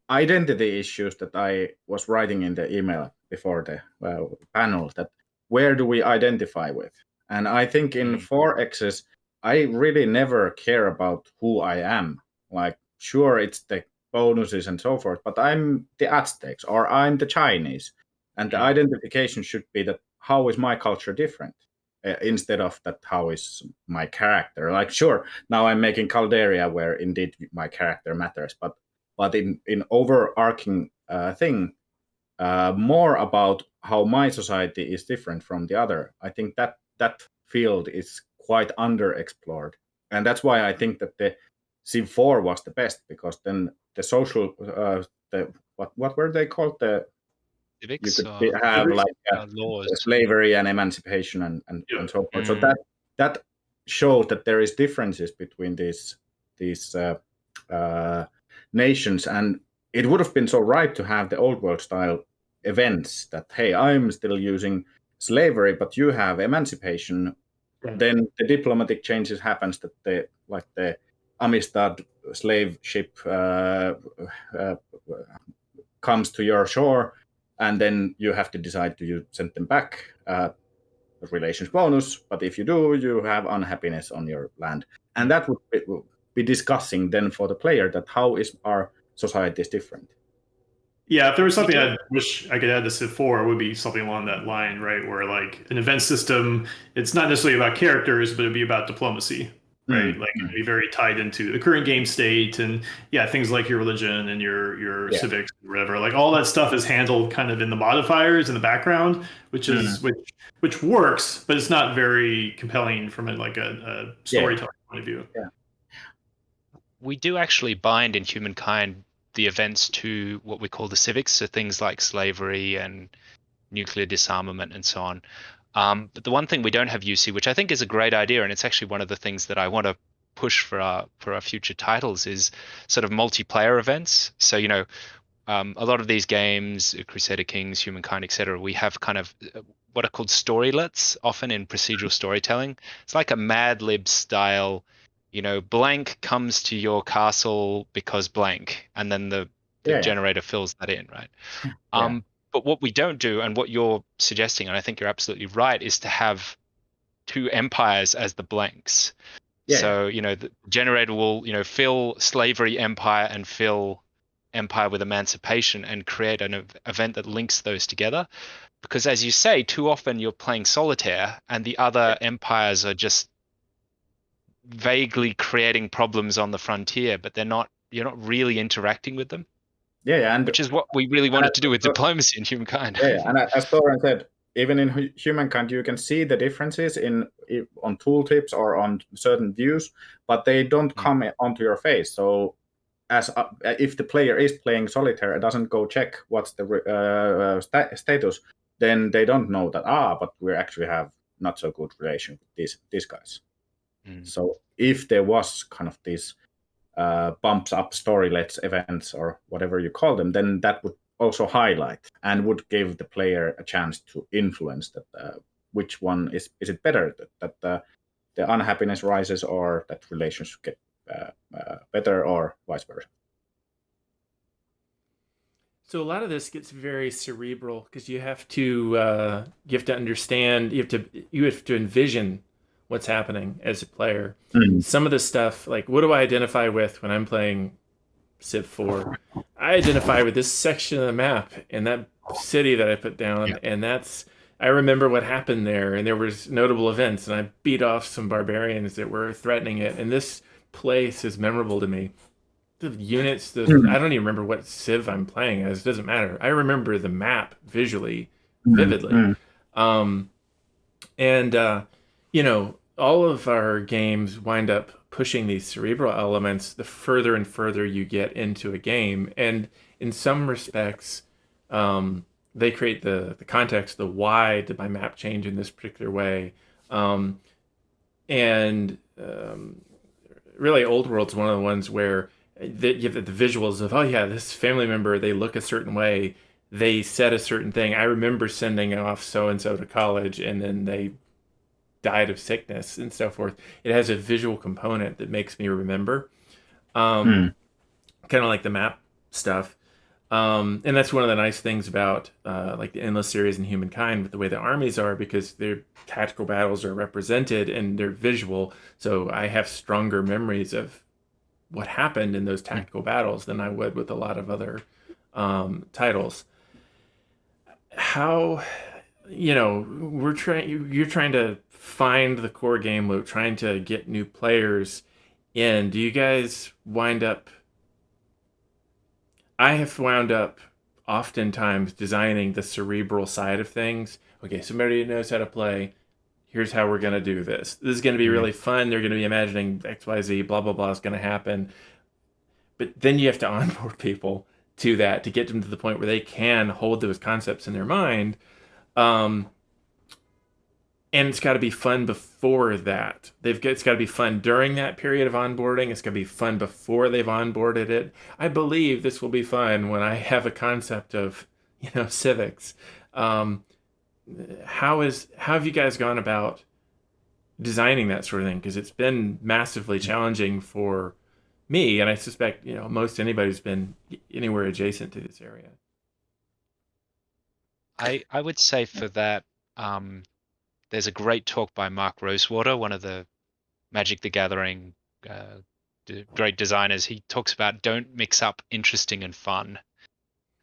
B: identity issues that I was writing in the email before the panel, that where do we identify with? And I think in 4X's, I really never care about who I am. Like, sure, it's the bonuses and so forth, but I'm the Aztecs or I'm the Chinese. And the identification should be that how is my culture different instead of that how is my character. Like, sure, now I'm making Calderia where indeed my character matters, but in overarching thing, more about how my society is different from the other. I think that field is quite underexplored, and that's why I think that the Civ 4 was the best, because then the social, what were they called? The
D: civics,
B: you could have like
D: laws,
B: slavery and emancipation and so forth. So that shows that there is differences between these nations, and it would have been so right to have the old world style events that, hey, I'm still using slavery, but you have emancipation. Then the diplomatic changes happens that the Amistad slave ship comes to your shore, and then you have to decide to send them back. Relations bonus, but if you do, you have unhappiness on your land, and that would be discussing then for the player that how is our society is different.
C: Yeah, if there was something I wish I could add to Civ 4, it would be something along that line, right? Where like an event system, it's not necessarily about characters, but it'd be about diplomacy, right? Like it'd be very tied into the current game state and yeah, things like your religion and your
B: Yeah.
C: civics, or whatever. Like all that stuff is handled kind of in the modifiers in the background, which works, but it's not very compelling from a storytelling point of view.
B: Yeah.
D: We do actually bind in humankind the events to what we call the civics, so things like slavery and nuclear disarmament and so on. But the one thing we don't have UC, which I think is a great idea, and it's actually one of the things that I want to push for our future titles, is sort of multiplayer events. So a lot of these games, Crusader Kings, Humankind, etc., we have kind of what are called storylets, often in procedural storytelling. It's like a Mad Lib style. Blank comes to your castle because blank, and then the generator fills that in, right? But what we don't do, and what you're suggesting, and I think you're absolutely right, is to have two empires as the blanks. So, the generator will, fill slavery empire and fill empire with emancipation and create an event that links those together. Because as you say, too often you're playing solitaire and the other empires are just vaguely creating problems on the frontier, but you're not really interacting with them.
B: And
D: which is what we really wanted to do with diplomacy in Humankind.
B: And as Thorin said, even in Humankind, you can see the differences on tooltips or on certain views, but they don't come onto your face. So, if the player is playing solitaire, it doesn't go check what's the status, then they don't know that but we actually have not so good relation with these guys. So if there was kind of these bumps up storylets events or whatever you call them, then that would also highlight and would give the player a chance to influence that which one is it better that the unhappiness rises or that relations get better or vice versa.
A: So a lot of this gets very cerebral because you have to understand, you have to envision what's happening as a player. Some of the stuff, like what do I identify with when I'm playing Civ 4? I identify with this section of the map and that city that I put down, and I remember what happened there, and there was notable events, and I beat off some barbarians that were threatening it, and this place is memorable to me. The units, I don't even remember what Civ I'm playing as. It doesn't matter. I remember the map visually, vividly. All of our games wind up pushing these cerebral elements the further and further you get into a game. And in some respects, they create the context, the why did my map change in this particular way. Really, Old World's one of the ones where you have the visuals of, this family member, they look a certain way, they said a certain thing. I remember sending off so-and-so to college, and then they died of sickness and so forth. It has a visual component that makes me remember, kind of like the map stuff. And that's one of the nice things about like the Endless series and Humankind with the way the armies are, because their tactical battles are represented and they're visual. So I have stronger memories of what happened in those tactical battles than I would with a lot of other titles. How, you're trying to find the core game loop, trying to get new players in. Do you guys wind up... I have wound up oftentimes designing the cerebral side of things. Okay, somebody knows how to play. Here's how we're going to do this. This is going to be really fun. They're going to be imagining X, Y, Z, blah, blah, blah is going to happen. But then you have to onboard people to that to get them to the point where they can hold those concepts in their mind. And it's got to be fun before that. It's got to be fun during that period of onboarding. It's got to be fun before they've onboarded it. I believe this will be fun when I have a concept of, civics. How have you guys gone about designing that sort of thing? Because it's been massively challenging for me, and I suspect most anybody who's been anywhere adjacent to this area.
D: I would say for that, there's a great talk by Mark Rosewater, one of the Magic the Gathering great designers, he talks about don't mix up interesting and fun.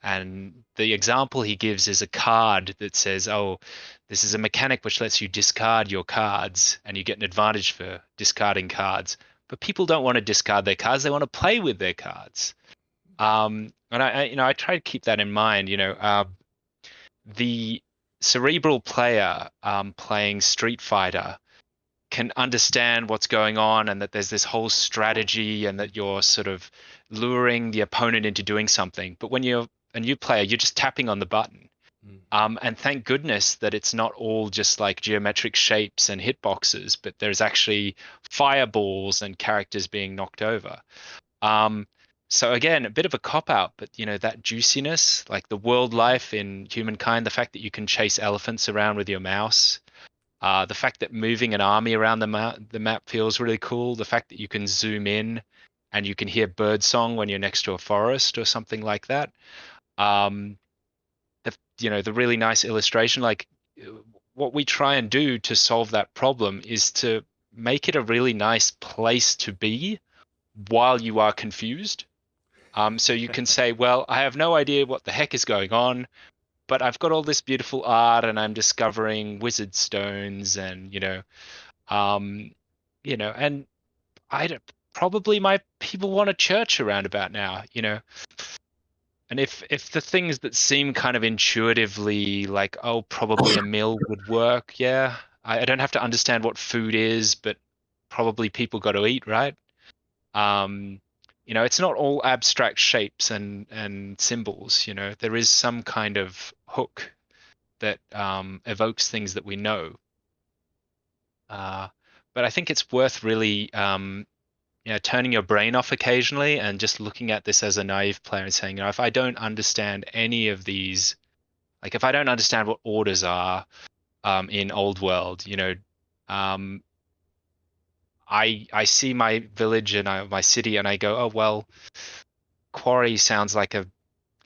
D: And the example he gives is a card that says, oh, this is a mechanic which lets you discard your cards and you get an advantage for discarding cards. But people don't want to discard their cards. They want to play with their cards. And I try to keep that in mind. The cerebral player playing Street Fighter can understand what's going on and that there's this whole strategy and that you're sort of luring the opponent into doing something. But when you're a new player, you're just tapping on the button. And thank goodness that it's not all just like geometric shapes and hitboxes, but there's actually fireballs and characters being knocked over. So again, a bit of a cop-out, but that juiciness, like the world life in Humankind, the fact that you can chase elephants around with your mouse, the fact that moving an army around the map feels really cool, the fact that you can zoom in and you can hear birdsong when you're next to a forest or something like that. The really nice illustration, like what we try and do to solve that problem is to make it a really nice place to be while you are confused. So you can say, well, I have no idea what the heck is going on, but I've got all this beautiful art and I'm discovering wizard stones and, and probably my people want a church around about now, And if the things that seem kind of intuitively like, oh, probably a mill would work, yeah. I don't have to understand what food is, but probably people got to eat, right? It's not all abstract shapes and symbols. There is some kind of hook that evokes things that we know. But I think it's worth really turning your brain off occasionally and just looking at this as a naive player and saying, if I don't understand any of these, like if I don't understand what orders are in Old World, I see my village and my city and I go, oh, well, quarry sounds like a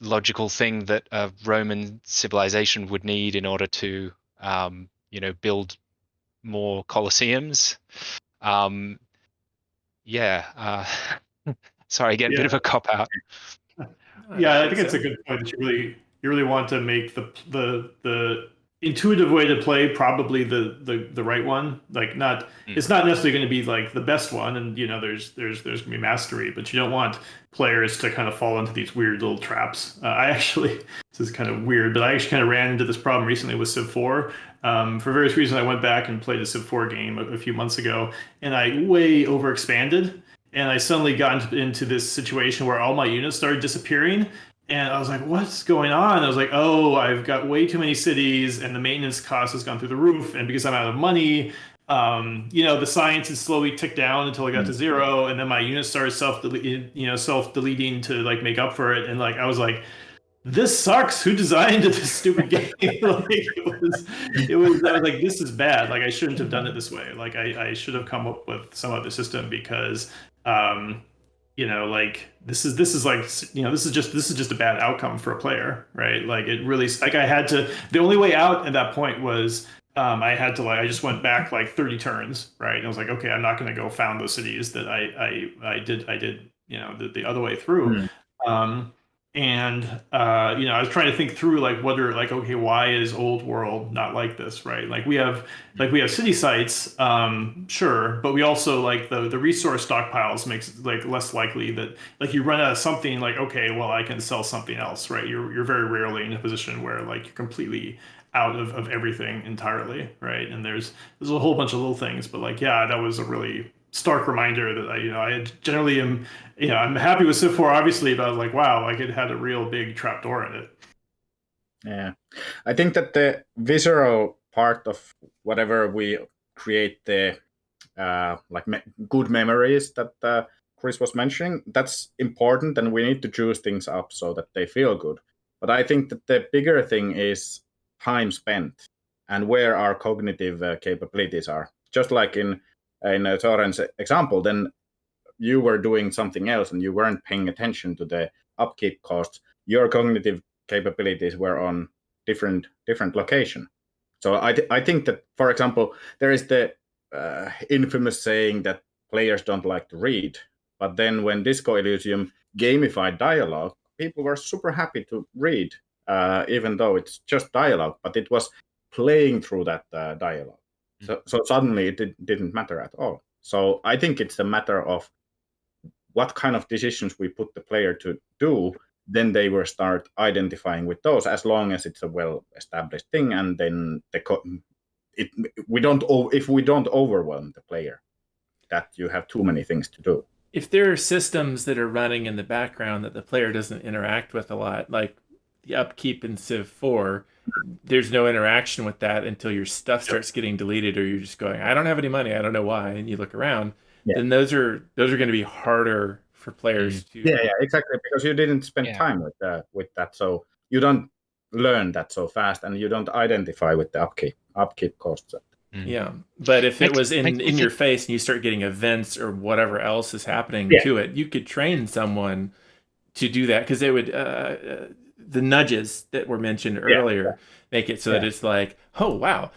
D: logical thing that a Roman civilization would need in order to, build more colosseums. Sorry, again, bit of a cop out.
C: Yeah, I think it's a good point that you really want to make the intuitive way to play probably the right one. Like it's not necessarily going to be like the best one, and there's going to be mastery, but you don't want players to kind of fall into these weird little traps. This is kind of weird, but I actually kind of ran into this problem recently with Civ 4. For various reasons, I went back and played a Civ 4 game a few months ago, and I way overexpanded. And I suddenly got into this situation where all my units started disappearing. And I was like, what's going on? I was like, oh, I've got way too many cities and the maintenance cost has gone through the roof. And because I'm out of money, the science has slowly ticked down until I got to 0. And then my units started self-deleting to like make up for it. And like, I was like, this sucks. Who designed this stupid game? I was like, this is bad. Like, I shouldn't have done it this way. Like, I should have come up with some other system because this is just a bad outcome for a player, right? Like it really, like the only way out at that point was I just went back like 30 turns, right? And I was like, okay, I'm not going to go found those cities that I did the other way through. I was trying to think through like okay, why is Old World not like this, right? Like we have city sites, sure, but we also like the resource stockpiles makes it like less likely that like you run out of something, like okay, well I can sell something else, right? You're very rarely in a position where like you're completely out of everything entirely, right? And there's a whole bunch of little things, but like that was a really stark reminder that I generally am, I'm happy with Civ 4 obviously, but I was like, wow, like it had a real big trapdoor in it.
B: Yeah, I think that the visceral part of whatever we create the good memories that Chris was mentioning, that's important, and we need to juice things up so that they feel good. But I think that the bigger thing is time spent and where our cognitive capabilities are. Just like in Soren's example, then you were doing something else and you weren't paying attention to the upkeep costs. Your cognitive capabilities were on different location. So I think that, for example, there is the infamous saying that players don't like to read. But then when Disco Elysium gamified dialogue, people were super happy to read, even though it's just dialogue, but it was playing through that dialogue. So suddenly it didn't matter at all. So I think it's a matter of what kind of decisions we put the player to do. Then they will start identifying with those, as long as it's a well-established thing, and then if we don't overwhelm the player, that you have too many things to do.
A: If there are systems that are running in the background that the player doesn't interact with a lot, like the upkeep in Civ 4, there's no interaction with that until your stuff starts getting deleted, or you're just going, I don't have any money, I don't know why, and you look around.
B: Yeah.
A: Then those are going to be harder for players to.
B: Yeah, exactly, because you didn't spend time with that, so you don't learn that so fast, and you don't identify with the upkeep costs.
A: Yeah, but if it was in your face and you start getting events or whatever else is happening to it, you could train someone to do that, because they would the nudges that were mentioned earlier make it so that it's like, oh wow,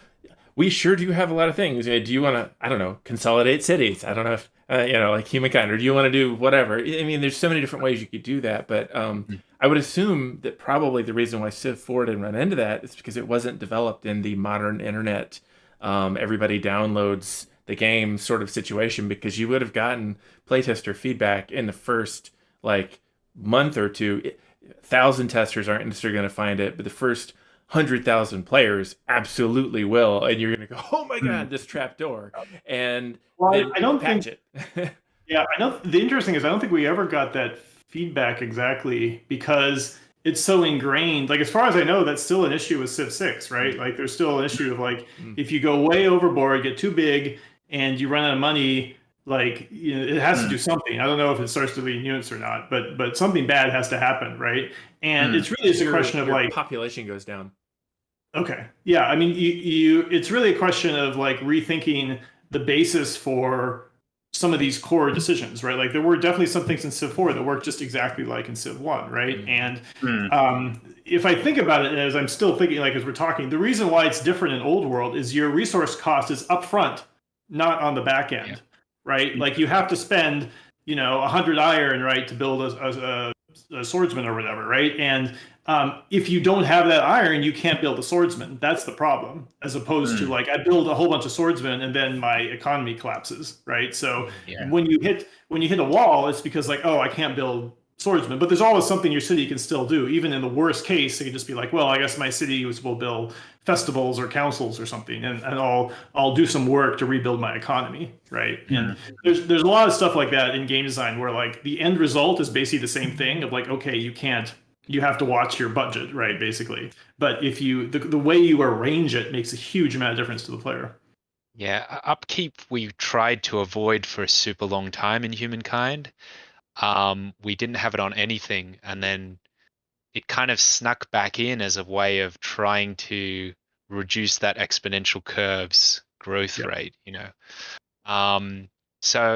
A: we sure do have a lot of things. Do you want to, I don't know, consolidate cities? I don't know if like humankind, or do you want to do whatever? I mean, there's so many different ways you could do that, but I would assume that probably the reason why Civ 4 didn't run into that is because it wasn't developed in the modern internet. Everybody downloads the game sort of situation, because you would have gotten playtester feedback in the first like month or two. 1,000 testers aren't necessarily going to find it, but the first 100,000 players absolutely will, and you're going to go, oh my god, this trapdoor, and
C: I don't
A: patch
C: think
A: it.
C: Yeah, I know. The interesting is I don't think we ever got that feedback exactly, because it's so ingrained. Like, as far as I know, that's still an issue with Civ 6, right? Like, there's still an issue of like, if you go way overboard, get too big, and you run out of money, like, it has to do something. I don't know if it starts deleting units or not, but something bad has to happen, right? And it's really just a question of like,
A: population goes down.
C: Okay, yeah, I mean, it's really a question of like rethinking the basis for some of these core decisions, right? Like, there were definitely some things in Civ 4 that worked just exactly like in Civ 1, right? And if I think about it, as I'm still thinking, like, as we're talking, the reason why it's different in Old World is your resource cost is upfront, not on the back end, right? Like, you have to spend, 100 iron, right, to build a swordsman or whatever, right? And if you don't have that iron, you can't build a swordsman. That's the problem, as opposed to like, I build a whole bunch of swordsmen and then my economy collapses, right? So when you hit a wall, it's because like, oh, I can't build swordsmen. But there's always something your city can still do. Even in the worst case, it can just be like, well, I guess my city will build festivals or councils or something, and I'll do some work to rebuild my economy, right? And there's a lot of stuff like that in game design where like the end result is basically the same thing of like, okay, you have to watch your budget, right, basically. But if the way you arrange it makes a huge amount of difference to the player.
D: Yeah, upkeep we tried to avoid for a super long time in Humankind. We didn't have it on anything, and then it kind of snuck back in as a way of trying to reduce that exponential curve's growth rate, So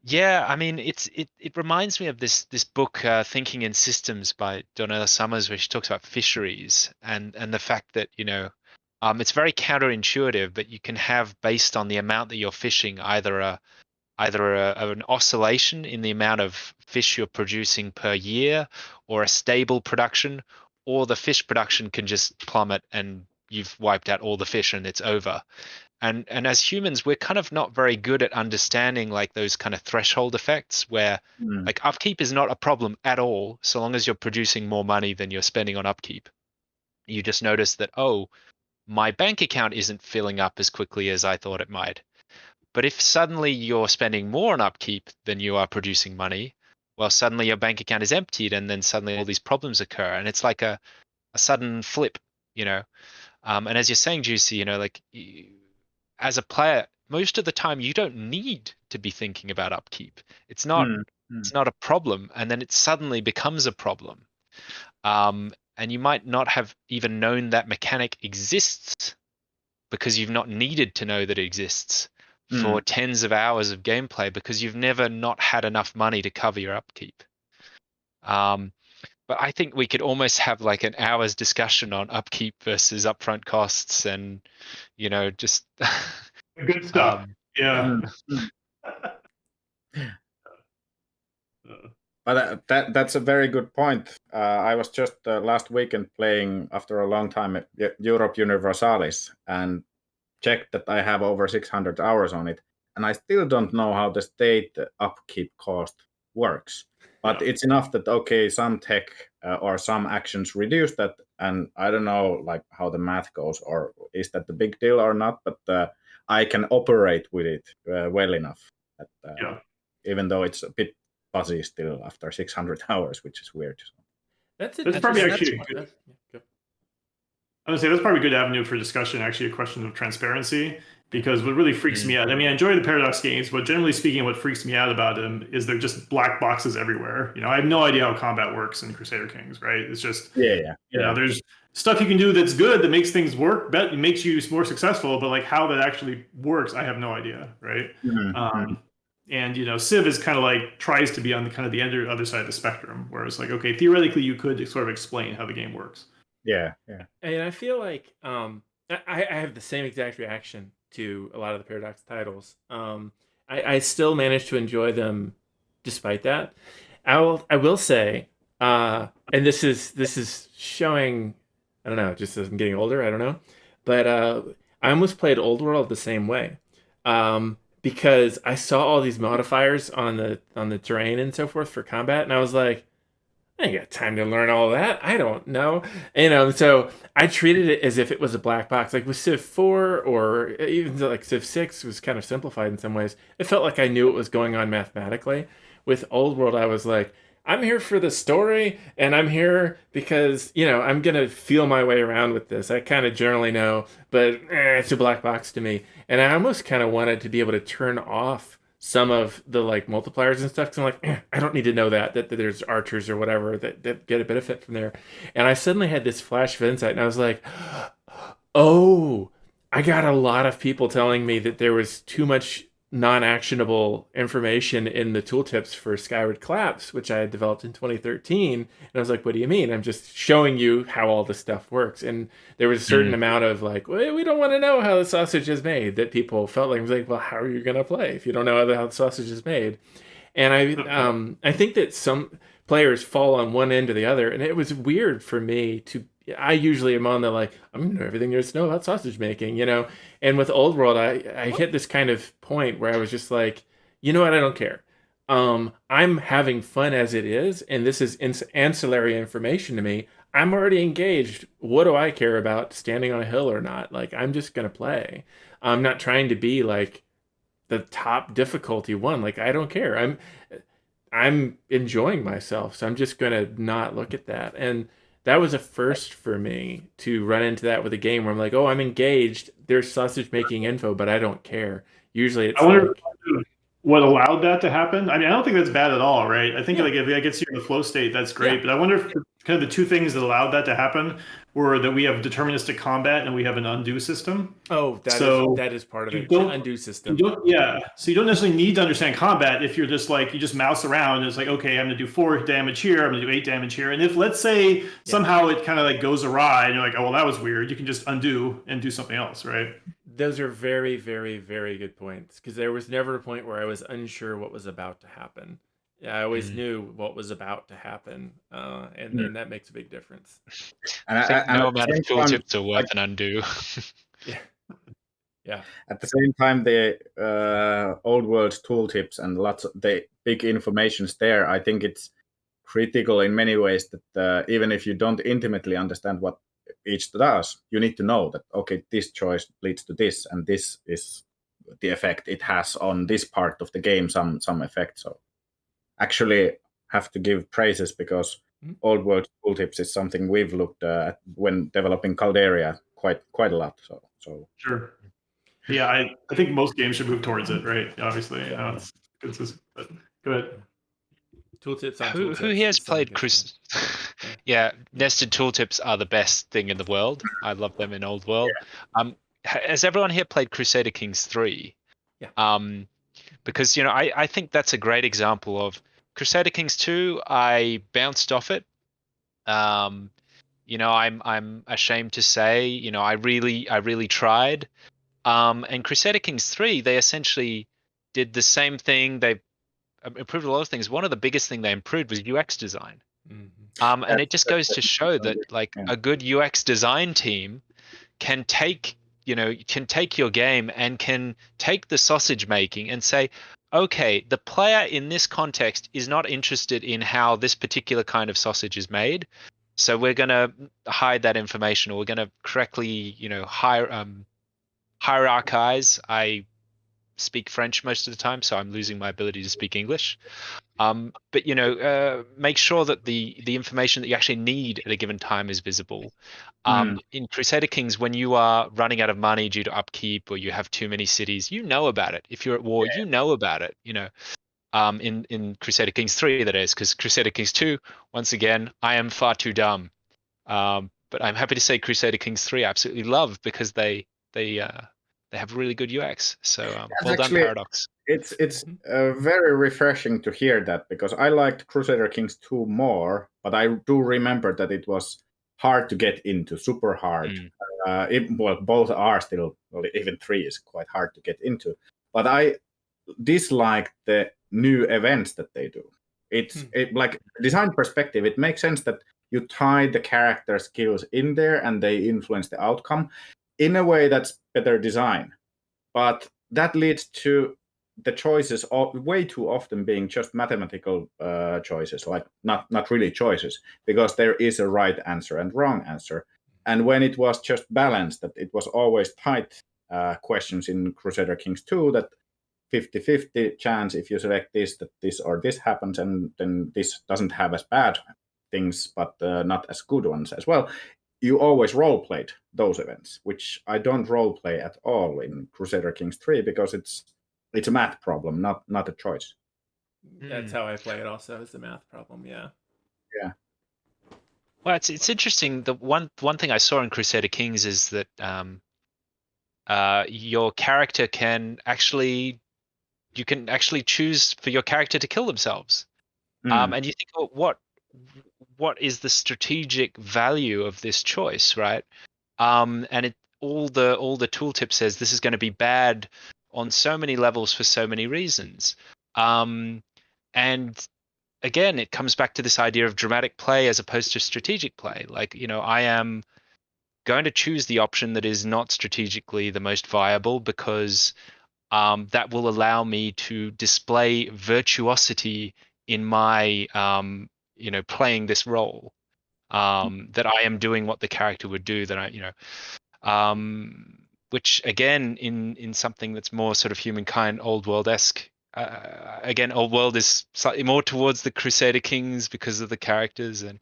D: yeah, I mean, it reminds me of this book, Thinking in Systems by Donnella Summers, where she talks about fisheries and the fact that it's very counterintuitive, but you can have, based on the amount that you're fishing, either an oscillation in the amount of fish you're producing per year, or a stable production, or the fish production can just plummet and you've wiped out all the fish and it's over. And as humans, we're kind of not very good at understanding like those kind of threshold effects where like upkeep is not a problem at all so long as you're producing more money than you're spending on upkeep. You just notice that, oh, my bank account isn't filling up as quickly as I thought it might. But if suddenly you're spending more on upkeep than you are producing money, well, suddenly your bank account is emptied, and then suddenly all these problems occur, and it's like a sudden flip, And as you're saying, Juicy, like as a player, most of the time you don't need to be thinking about upkeep. It's not a problem, and then it suddenly becomes a problem. And you might not have even known that mechanic exists because you've not needed to know that it exists for tens of hours of gameplay because you've never not had enough money to cover your upkeep. But I think we could almost have like an hour's discussion on upkeep versus upfront costs and, just
C: good stuff. Yeah.
B: But that's a very good point. I was just last weekend playing after a long time at Europe Universalis and checked that I have over 600 hours on it, and I still don't know how the state upkeep cost works. But
C: Yeah.
B: it's enough that okay, some tech or some actions reduce that, and I don't know like how the math goes, or is that the big deal or not? But I can operate with it well enough that,
C: Yeah.
B: even though it's a bit fuzzy still after 600 hours, which is weird.
A: That's
C: That's probably
A: interesting.
C: actually a good, I would say that's probably a good avenue for discussion, actually, a question of transparency. Because what really freaks me out, I mean, I enjoy the Paradox games, but generally speaking, what freaks me out about them is they're just black boxes everywhere. I have no idea how combat works in Crusader Kings, right? It's just,
B: Yeah.
C: there's stuff you can do that's good that makes things work, makes you more successful, but like how that actually works, I have no idea, right?
B: Mhm.
C: And Civ is kind of like tries to be on the kind of the other side of the spectrum, whereas like okay, theoretically you could sort of explain how the game works.
B: Yeah.
A: And I feel like I have the same exact reaction to a lot of the Paradox titles. I still manage to enjoy them despite that. I will say, and this is showing. I don't know, just as I'm getting older. I don't know, but I almost played Old World the same way, because I saw all these modifiers on the terrain and so forth for combat, and I was like, I ain't got time to learn all that. I don't know. So I treated it as if it was a black box. Like with Civ 4 or even like Civ 6 was kind of simplified in some ways. It felt like I knew what was going on mathematically. With Old World, I was like, I'm here for the story and I'm here because, I'm going to feel my way around with this. I kind of generally know, but it's a black box to me. And I almost kind of wanted to be able to turn off some of the like multipliers and stuff because I'm like, I don't need to know that there's archers or whatever that get a benefit from there. And I suddenly had this flash of insight and I was like, oh, I got a lot of people telling me that there was too much non-actionable information in the tooltips for Skyward Collapse, which I had developed in 2013. And I was like, what do you mean? I'm just showing you how all this stuff works. And there was a certain amount of like, well, we don't want to know how the sausage is made, that people felt like, well, how are you going to play if you don't know how the sausage is made? And I think that some players fall on one end or the other, and it was weird for me to. I usually am on the like, I'm gonna know everything there is to know about sausage making, And with Old World, I hit this kind of point where I was just like, you know what, I don't care. I'm having fun as it is, and this is ancillary information to me. I'm already engaged. What do I care about standing on a hill or not? Like, I'm just gonna play. I'm not trying to be like the top difficulty one. Like, I don't care. I'm enjoying myself, so I'm just gonna not look at that. And that was a first for me to run into that with a game where I'm like, oh, I'm engaged. There's sausage making info, but I don't care. Usually it's
C: I wonder
A: like,
C: what allowed that to happen. I mean, I don't think that's bad at all, right? I think
A: yeah,
C: like if that gets you in the flow state, that's great.
A: yeah.
C: But I wonder if kind of the two things that allowed that to happen were that we have deterministic combat and we have an undo system.
A: Oh,
C: So
A: that is part of
C: you
A: it. The
C: don't
A: undo
C: you
A: system.
C: don't yeah. So you don't necessarily need to understand combat if you're just like you just mouse around and it's like, okay, I'm gonna do 4 damage here, I'm gonna do 8 damage here. And if let's say somehow it kind of like goes awry and you're like, oh well that was weird, you can just undo and do something else, right?
A: Those are very, very, very good points because there was never a point where I was unsure what was about to happen. Yeah, I always knew what was about to happen, and then that makes a big difference.
B: And,
D: I think
B: and
D: no
B: at the
D: amount of
B: same time,
D: tooltips are worth an undo.
A: Yeah, yeah.
B: at the same time, the old world tooltips and lots of the big informations there, I think it's critical in many ways that even if you don't intimately understand what each does, you need to know that okay, this choice leads to this, and this is the effect it has on this part of the game, some effect. So actually, have to give praises because
A: Mhm.
B: old world tooltips is something we've looked at when developing Calderia quite a lot. So
C: Sure. Yeah, I think most games should move towards it, right? Obviously,
A: Yeah.
C: it's just, but go ahead.
A: Tooltips on
D: Who
A: tooltips
D: here has
A: is something
D: played
A: different. Yeah.
D: Yeah, nested tooltips are the best thing in the world. I love them in Old World. Has everyone here played Crusader Kings 3?
A: Yeah.
D: Because I think that's a great example of Crusader Kings 2. I bounced off it. I'm ashamed to say, I really tried. And Crusader Kings 3, they essentially did the same thing. They improved a lot of things. One of the biggest thing they improved was UX design.
A: Mm-hmm.
D: And it just goes to show that like
B: Yeah.
D: a good UX design team can take your game and can take the sausage making and say, okay, the player in this context is not interested in how this particular kind of sausage is made, so we're going to hide that information, or we're going to correctly hierarchize. I speak French most of the time, so I'm losing my ability to speak English. But make sure that the information that you actually need at a given time is visible. In Crusader Kings, when you are running out of money due to upkeep, or you have too many cities, you know about it. If you're at war, you know about it. In Crusader Kings 3, that is, because Crusader Kings 2, once again, I am far too dumb. But I'm happy to say Crusader Kings 3 I absolutely love, because they have really good UX. So well done, Paradox.
B: It's very refreshing to hear that, because I liked Crusader Kings 2 more, but I do remember that it was hard to get into, super hard. Both are still, well, even 3 is quite hard to get into. But I dislike the new events that they do. Like design perspective, it makes sense that you tie the character skills in there and they influence the outcome. In a way, that's better design. But that leads to the choices way too often being just mathematical choices, like not really choices, because there is a right answer and wrong answer. And when it was just balanced, that it was always tight questions in Crusader Kings 2, that 50-50 chance if you select this, that this or this happens, and then this doesn't have as bad things, but not as good ones as well. You always role played those events, which I don't role play at all in Crusader Kings 3, because it's a math problem, not a choice.
A: That's how I play it also, is the math problem, yeah.
B: Yeah.
D: Well, it's interesting. The one thing I saw in Crusader Kings is that your character you can actually choose for your character to kill themselves. And you think, well, what is the strategic value of this choice, right? And all the tooltip says this is going to be bad on so many levels for so many reasons. And again, it comes back to this idea of dramatic play as opposed to strategic play. Like, I am going to choose the option that is not strategically the most viable, because that will allow me to display virtuosity in my playing this role, that I am doing what the character would do, that which again, in something that's more sort of humankind, old world-esque. Again, old world is slightly more towards the Crusader Kings because of the characters, and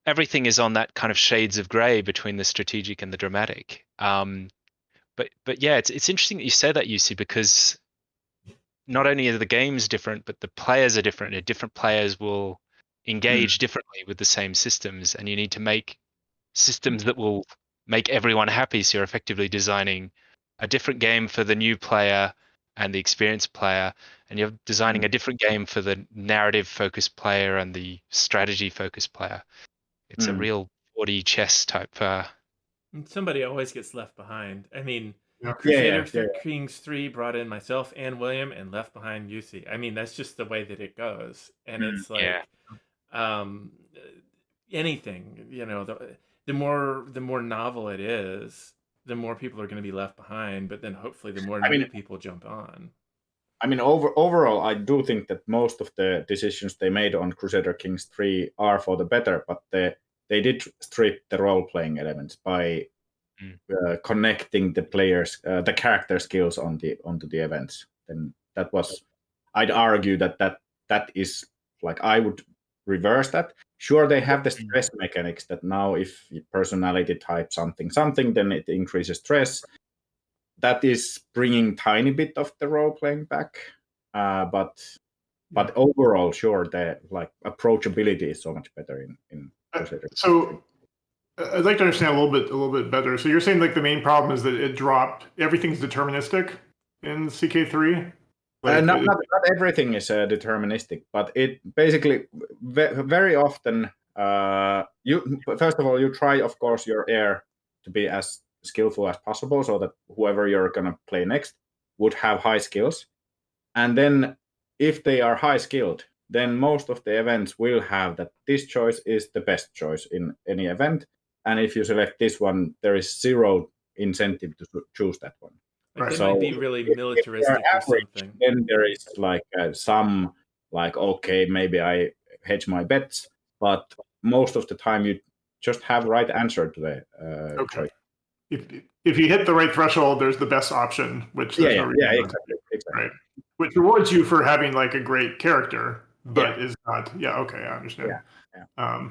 D: everything is on that kind of shades of grey between the strategic and the dramatic. But yeah, it's interesting that you say that, UC, because not only are the games different, but the players are different, and different players will engage differently with the same systems, and you need to make systems that will make everyone happy. So you're effectively designing a different game for the new player and the experienced player, and you're designing a different game for the narrative focused player and the strategy focused player. It's a real 4D chess type.
A: Somebody always gets left behind. I mean,
C: Yeah.
A: Crusader Kings 3 brought in myself and William, and left behind UC. I mean, that's just the way that it goes. And it's like, anything, the more novel it is, the more people are going to be left behind, but then hopefully the more new people jump on.
B: I mean, overall, I do think that most of the decisions they made on Crusader Kings 3 are for the better, but they did strip the role-playing elements by connecting the players, the character skills onto the events. Then that was, I'd argue that is, like, I would reverse that. Sure, they have the stress mechanics that now if personality type something, then it increases stress. That is bringing tiny bit of the role playing back, but overall, sure, the approachability is so much better in Crusader.
C: So I'd like to understand a little bit better. So you're saying like the main problem is that it dropped, everything's deterministic in CK3?
B: Not everything is deterministic, but it basically very often you first of all you try, of course, your heir to be as skillful as possible, so that whoever you're gonna play next would have high skills. And then if they are high skilled, then most of the events will have that this choice is the best choice in any event. And if you select this one, there is zero incentive to choose that one.
A: Like they
B: So
A: might be really
B: if they are
A: militaristic or
B: average,
A: something.
B: then there is like some like, okay, maybe I hedge my bets, but most of the time you just have right answer to the choice.
C: If you hit the right threshold, there's the best option, which there's no reason
B: exactly.
C: right? Which rewards you for having like a great character, but
B: Yeah.
C: is not. Yeah, okay, I understand.
B: Yeah.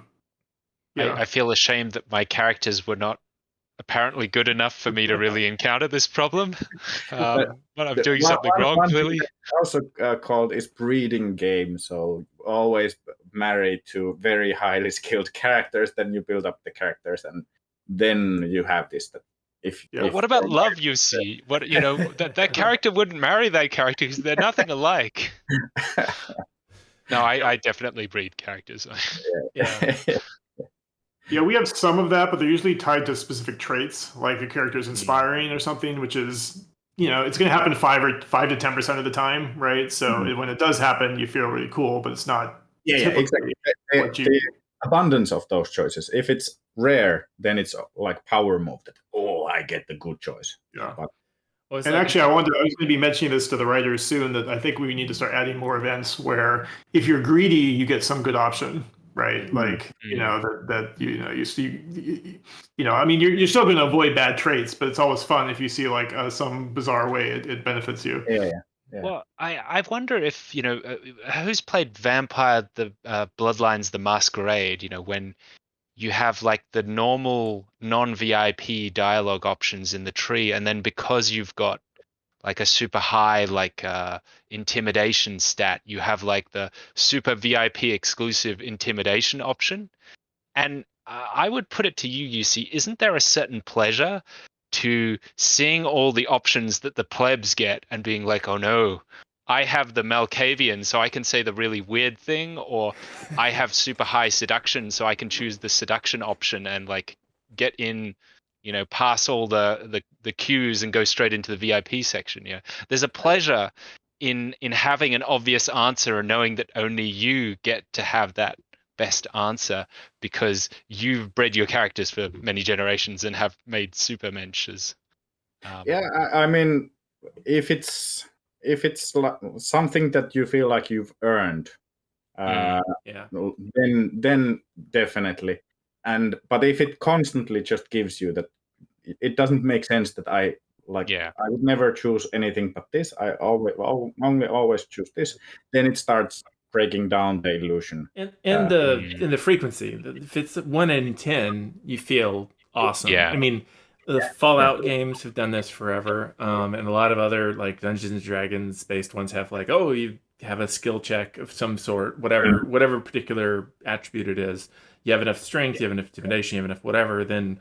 D: I feel ashamed that my characters were not apparently good enough for me to really encounter this problem. But I'm doing something wrong, clearly.
B: Also called is breeding game, so always married to very highly skilled characters, then you build up the characters, and then you have this.
D: What about love, you see? What that character wouldn't marry that character because they're nothing alike. No, I definitely breed characters.
C: Yeah, we have some of that, but they're usually tied to specific traits, like a character is inspiring or something, which is, it's going to happen 5 to 10% of the time, right? So when it does happen, you feel really cool, but it's not.
B: Exactly. The abundance of those choices. If it's rare, then it's like power move that, I get the good choice.
C: Yeah. Actually, I was going to be mentioning this to the writers soon, that I think we need to start adding more events where if you're greedy, you get some good option. Right, like you're still going to avoid bad traits, but it's always fun if you see like some bizarre way it benefits you.
B: Yeah.
D: Well, I wonder if who's played Vampire the Bloodlines the Masquerade. When you have like the normal non-VIP dialogue options in the tree, and then because you've got like a super high intimidation stat, you have like the super VIP exclusive intimidation option. And I would put it to you, UC, isn't there a certain pleasure to seeing all the options that the plebs get and being like, oh no, I have the Malkavian, so I can say the really weird thing, or I have super high seduction, so I can choose the seduction option and like get in, pass all the queues and go straight into the VIP section. There's a pleasure in having an obvious answer and knowing that only you get to have that best answer because you've bred your characters for many generations and have made super mensches.
B: I mean, if it's something that you feel like you've earned, then definitely. But if it constantly just gives you that, it doesn't make sense that I would never choose anything but this. I only always choose this. Then it starts breaking down the illusion.
A: And the frequency. If it's 1 in 10, you feel awesome.
D: Yeah.
A: I mean, the Fallout games have done this forever, and a lot of other like Dungeons and Dragons based ones have like, you have a skill check of some sort, whatever particular attribute it is. You have enough strength, you have enough intimidation, you have enough whatever. Then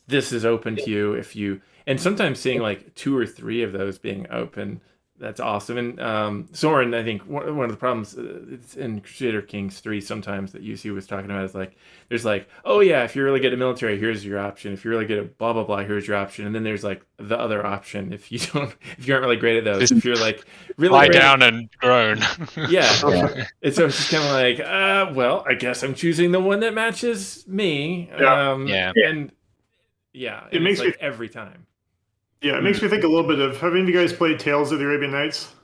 A: this is open to you if you. And sometimes seeing like 2 or 3 of those being open, that's awesome. And Soren, I think one of the problems it's in Crusader Kings 3 sometimes that UC was talking about is like, there's like, if you're really good at military, here's your option. If you're really good at blah, blah, blah, here's your option. And then there's like the other option if you aren't really great at those. If you're like really
D: lie down and groan.
A: Yeah. And so it's just kind of like, I guess I'm choosing the one that matches me. And it makes me every time.
C: Yeah, it makes me think a little bit of. Have any of you guys played Tales of the Arabian Nights,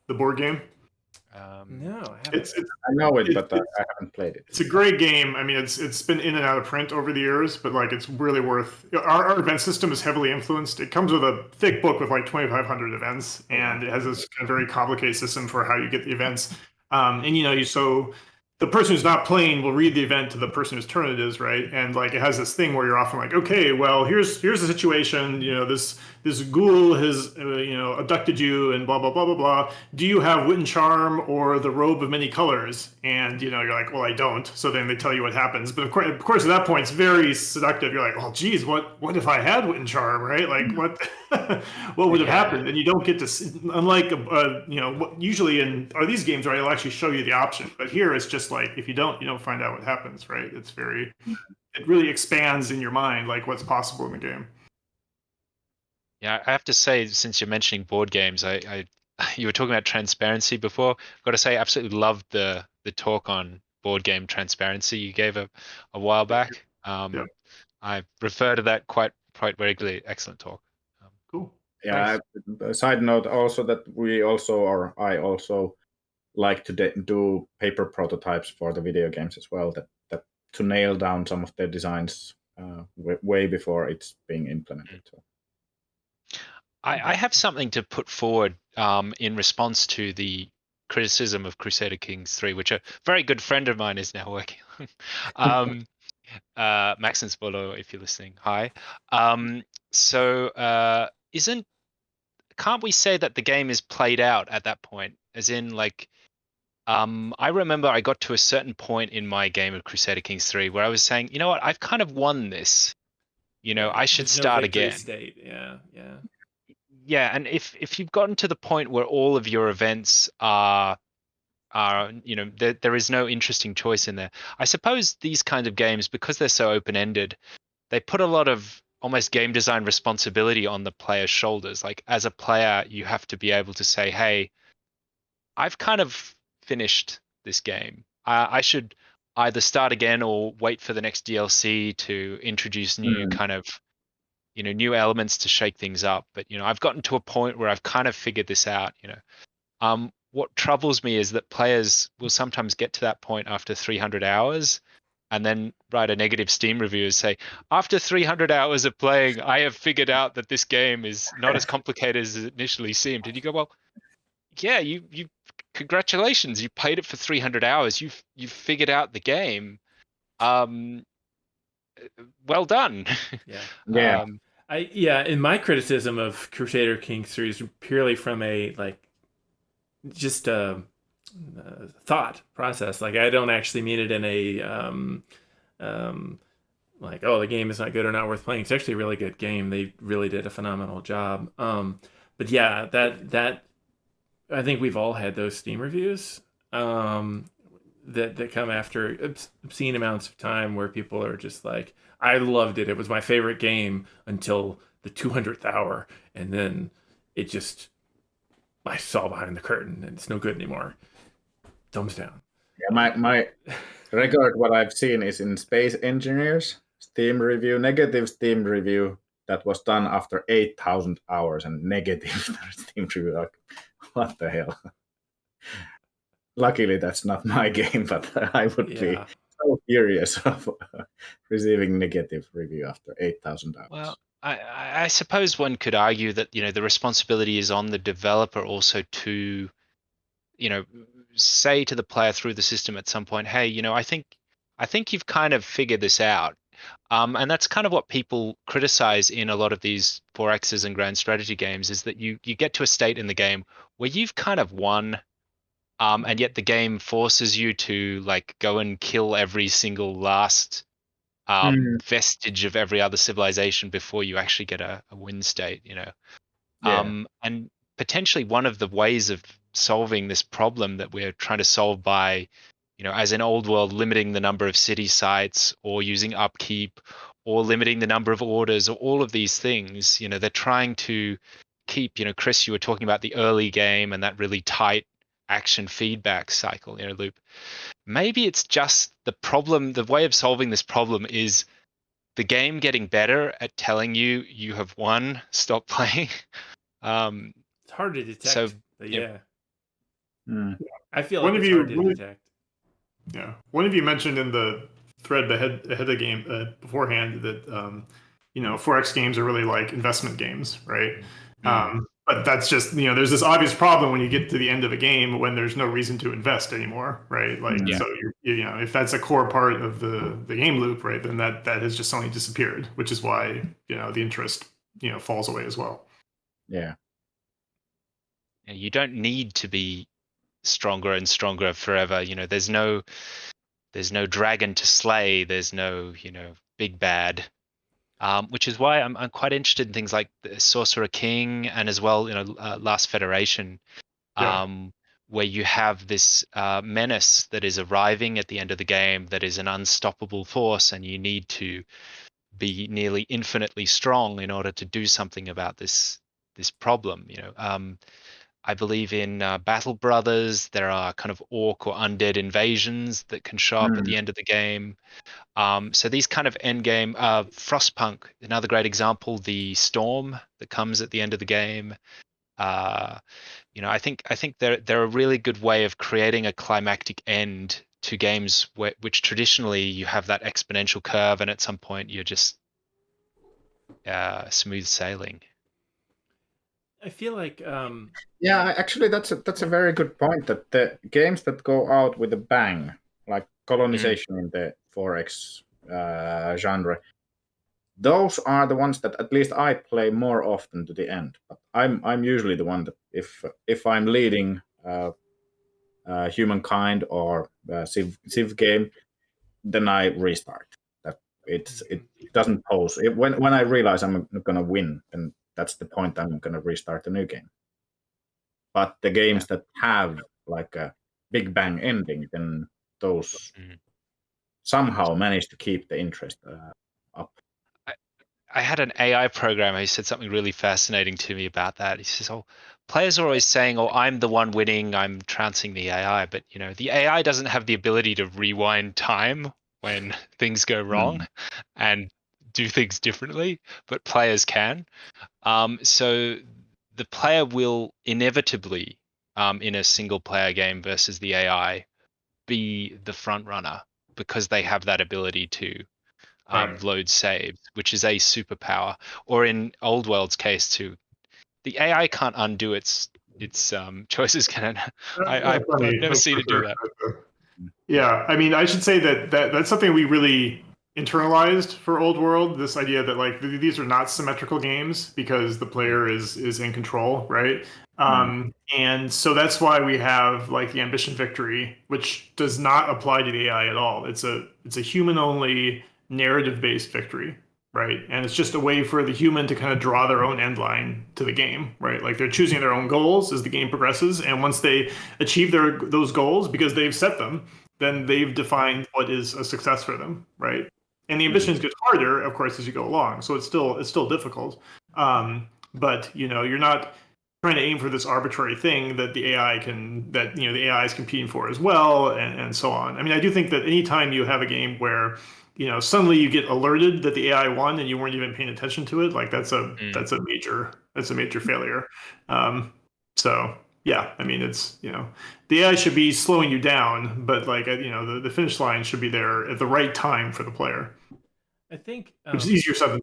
C: the board game?
A: No, I haven't.
B: I know it, but I haven't played it.
C: It's a great game. I mean, it's been in and out of print over the years, but like it's really worth. Our event system is heavily influenced. It comes with a thick book with like 2,500 events, and it has this kind of very complicated system for how you get the events. So the person who's not playing will read the event to the person whose turn it is, right? And like it has this thing where you're often like, okay, well, here's the situation. This ghoul has abducted you and blah blah blah blah blah. Do you have wit and charm or the robe of many colors? And you're like, well, I don't. So then they tell you what happens. But of course, at that point, it's very seductive. You're like, well, geez, what if I had wit and charm, right? Like what what would have happened? And you don't get to unlike usually in these games, right? It'll actually show you the option. But here it's just like if you don't find out what happens, right? It really expands in your mind like what's possible in the game.
D: Yeah, I have to say, since you're mentioning board games, I you were talking about transparency before. I've got to say, I absolutely loved the talk on board game transparency you gave a while back.
C: Yeah.
D: I refer to that quite regularly. Excellent talk.
C: Cool.
B: Yeah.
C: Thanks.
B: A side note also that I also like to do paper prototypes for the video games as well. That to nail down some of their designs way before it's being implemented. So.
D: I have something to put forward in response to the criticism of Crusader Kings 3, which a very good friend of mine is now working on. Maxence Volo, if you're listening, hi. So can't we say that the game is played out at that point? As in, like, I remember I got to a certain point in my game of Crusader Kings 3 where I was saying, you know what, I've kind of won this. I should
A: There's no
D: start
A: victory
D: again.
A: state. Yeah.
D: Yeah, and if you've gotten to the point where all of your events are there is no interesting choice in there. I suppose these kind of games, because they're so open-ended, they put a lot of almost game design responsibility on the player's shoulders. Like, as a player, you have to be able to say, hey, I've kind of finished this game. I should either start again or wait for the next DLC to introduce new kind of new elements to shake things up. But I've gotten to a point where I've kind of figured this out. What troubles me is that players will sometimes get to that point after 300 hours and then write a negative Steam review and say, after 300 hours of playing, I have figured out that this game is not as complicated as it initially seemed. And you go, well, yeah, you congratulations, you played it for 300 hours. You've figured out the game. Well done.
A: Yeah. In my criticism of Crusader Kings 3 is purely from a just a thought process. Like, I don't actually mean it in a like, oh, the game is not good or not worth playing. It's actually a really good game. They really did a phenomenal job. But yeah, that I think we've all had those Steam reviews that come after obscene amounts of time where people are just like, I loved it. It was my favorite game until the 200th hour, and then it just I saw behind the curtain and it's no good anymore. Thumbs down.
B: Yeah, my record, what I've seen is in Space Engineers negative Steam review that was done after 8,000 hours and negative Steam review. Like, what the hell? Luckily, that's not my game, but I would be so furious of receiving negative review after 8,000 hours.
D: Well, I suppose one could argue that the responsibility is on the developer also to say to the player through the system at some point, hey, I think you've kind of figured this out. And that's kind of what people criticize in a lot of these 4Xs and grand strategy games, is that you get to a state in the game where you've kind of won, and yet the game forces you to like go and kill every single last vestige of every other civilization before you actually get a win state, and potentially one of the ways of solving this problem that we're trying to solve by, as in old world, limiting the number of city sites or using upkeep or limiting the number of orders or all of these things, they're trying to keep, Chris, you were talking about the early game and that really tight action feedback cycle, loop. Maybe it's just the problem, the way of solving this problem is the game getting better at telling you have won, stop playing.
A: It's hard to detect, but yeah. I feel like it's hard to detect.
C: Yeah. One of you mentioned in the thread ahead of the game beforehand that 4X games are really like investment games, right? But that's just, there's this obvious problem when you get to the end of a game when there's no reason to invest anymore, right? Like, so if that's a core part of the game loop, right, then that has just suddenly disappeared, which is why the interest falls away as well.
B: Yeah.
D: You don't need to be stronger and stronger forever. There's no dragon to slay. There's no big bad. Which is why I'm quite interested in things like the Sorcerer King and as well, Last Federation, where you have this menace that is arriving at the end of the game that is an unstoppable force, and you need to be nearly infinitely strong in order to do something about this problem. I believe in Battle Brothers. There are kind of orc or undead invasions that can show up at the end of the game. So these kind of end game, Frostpunk, another great example. The storm that comes at the end of the game. I think they're a really good way of creating a climactic end to games which traditionally you have that exponential curve, and at some point you're just smooth sailing.
A: I feel like
B: Yeah, actually, that's a very good point. That the games that go out with a bang, like colonization in the 4X genre, those are the ones that at least I play more often to the end. But I'm usually the one that if I'm leading humankind or Civ game, then I restart. That it doesn't pose when I realize I'm not gonna win, then that's the point I'm gonna restart a new game. But the games that have like a big bang ending, then those somehow manage to keep the interest up.
D: I had an AI programmer who said something really fascinating to me about that. He says, "Oh, players are always saying, 'Oh, I'm the one winning. I'm trouncing the AI.' But the AI doesn't have the ability to rewind time when things go wrong and do things differently. But players can. So the player will inevitably, in a single player game versus the AI, be the front runner because they have that ability to load saves, which is a superpower. Or in Old World's case too, the AI can't undo its choices. Can it? I've never seen it do that.
C: Yeah, I mean, I should say that's something we really internalized for Old World. This idea that like these are not symmetrical games because the player is in control, right? And so that's why we have like the ambition victory, which does not apply to the AI at all. It's a human only narrative based victory, right? And it's just a way for the human to kind of draw their own end line to the game, right? Like they're choosing their own goals as the game progresses, and once they achieve those goals because they've set them, then they've defined what is a success for them, right? And the ambitions get harder, of course, as you go along. So it's still difficult, but you're not trying to aim for this arbitrary thing that the AI is competing for as well, and so on. I mean, I do think that anytime you have a game where suddenly you get alerted that the AI won and you weren't even paying attention to it, like that's a major failure. So yeah, I mean, it's the AI should be slowing you down, but like the finish line should be there at the right time for the player,
A: I think
C: which is easier said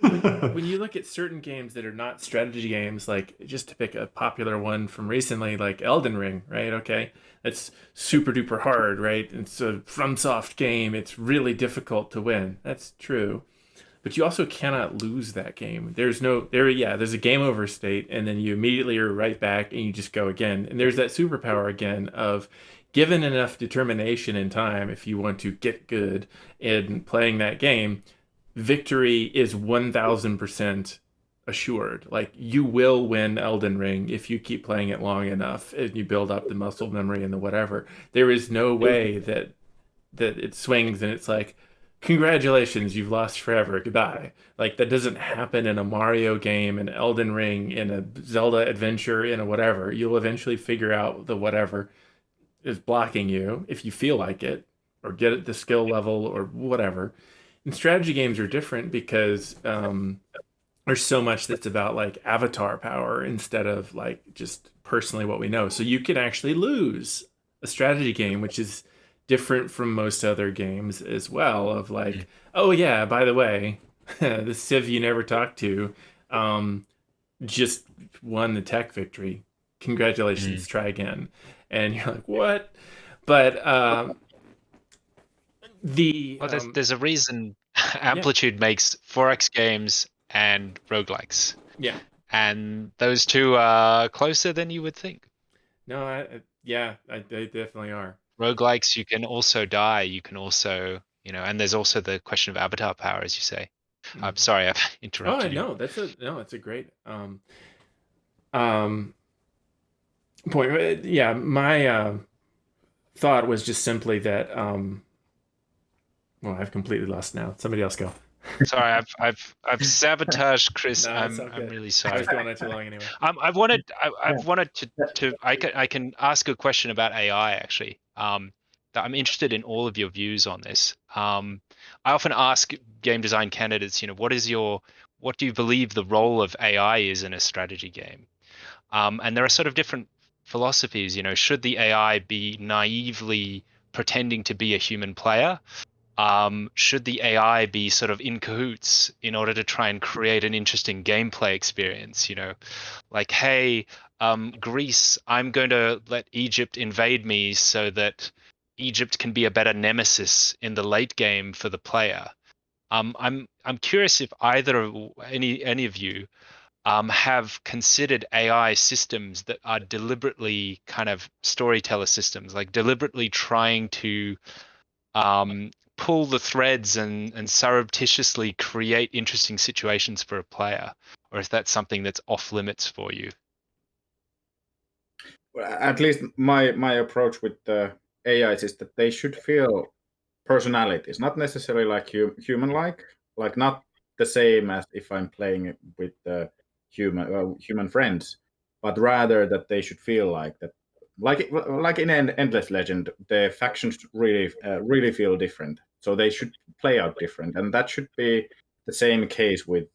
C: than
A: when you look at certain games that are not strategy games, like just to pick a popular one from recently, like Elden Ring, right? Okay, it's super duper hard, right? It's a FromSoft game. It's really difficult to win. That's true, but you also cannot lose that game. There's a game over state, and then you immediately are right back, and you just go again. And there's that superpower again of given enough determination and time, if you want to get good in playing that game, victory is 1000% assured. Like you will win Elden Ring if you keep playing it long enough and you build up the muscle memory and the whatever. There is no way that it swings and it's like, congratulations, you've lost forever, goodbye. Like that doesn't happen in a Mario game, in Elden Ring, in a Zelda adventure, in a whatever. You'll eventually figure out the whatever is blocking you if you feel like it, or get at the skill level or whatever. And strategy games are different because there's so much that's about like avatar power instead of like just personally what we know. So you can actually lose a strategy game, which is different from most other games as well. Of like, oh yeah, by the way, the Civ you never talked to just won the tech victory. Congratulations, try again. And you're like, what? But
D: there's a reason Amplitude makes 4X games and roguelikes.
A: Yeah.
D: And those two are closer than you would think.
A: No, they definitely are.
D: Roguelikes, you can also die. You can also, and there's also the question of avatar power, as you say. I'm sorry, I've interrupted you.
A: No, that's a great point. Yeah, my thought was just simply that well, I've completely lost now. Somebody else go.
D: Sorry, I've sabotaged Chris.
A: No, it's all
D: I'm
A: good.
D: really
A: I
D: sorry.
A: was going on too long anyway.
D: I've wanted to I can ask a question about AI actually. That I'm interested in all of your views on this. I often ask game design candidates, what do you believe the role of AI is in a strategy game? And there are sort of different philosophies. Should the AI be naively pretending to be a human player? Should the AI be sort of in cahoots in order to try and create an interesting gameplay experience? Like, hey, Greece, I'm going to let Egypt invade me so that Egypt can be a better nemesis in the late game for the player. I'm curious if any of you have considered AI systems that are deliberately kind of storyteller systems, like deliberately trying to um, pull the threads and surreptitiously create interesting situations for a player, or is that something that's off limits for you?
B: At least my approach with the AIs is that they should feel personalities, not necessarily like human like not the same as if I'm playing it with human friends, but rather that they should feel like that, like in an Endless Legend, the factions really feel different, so they should play out different, and that should be the same case with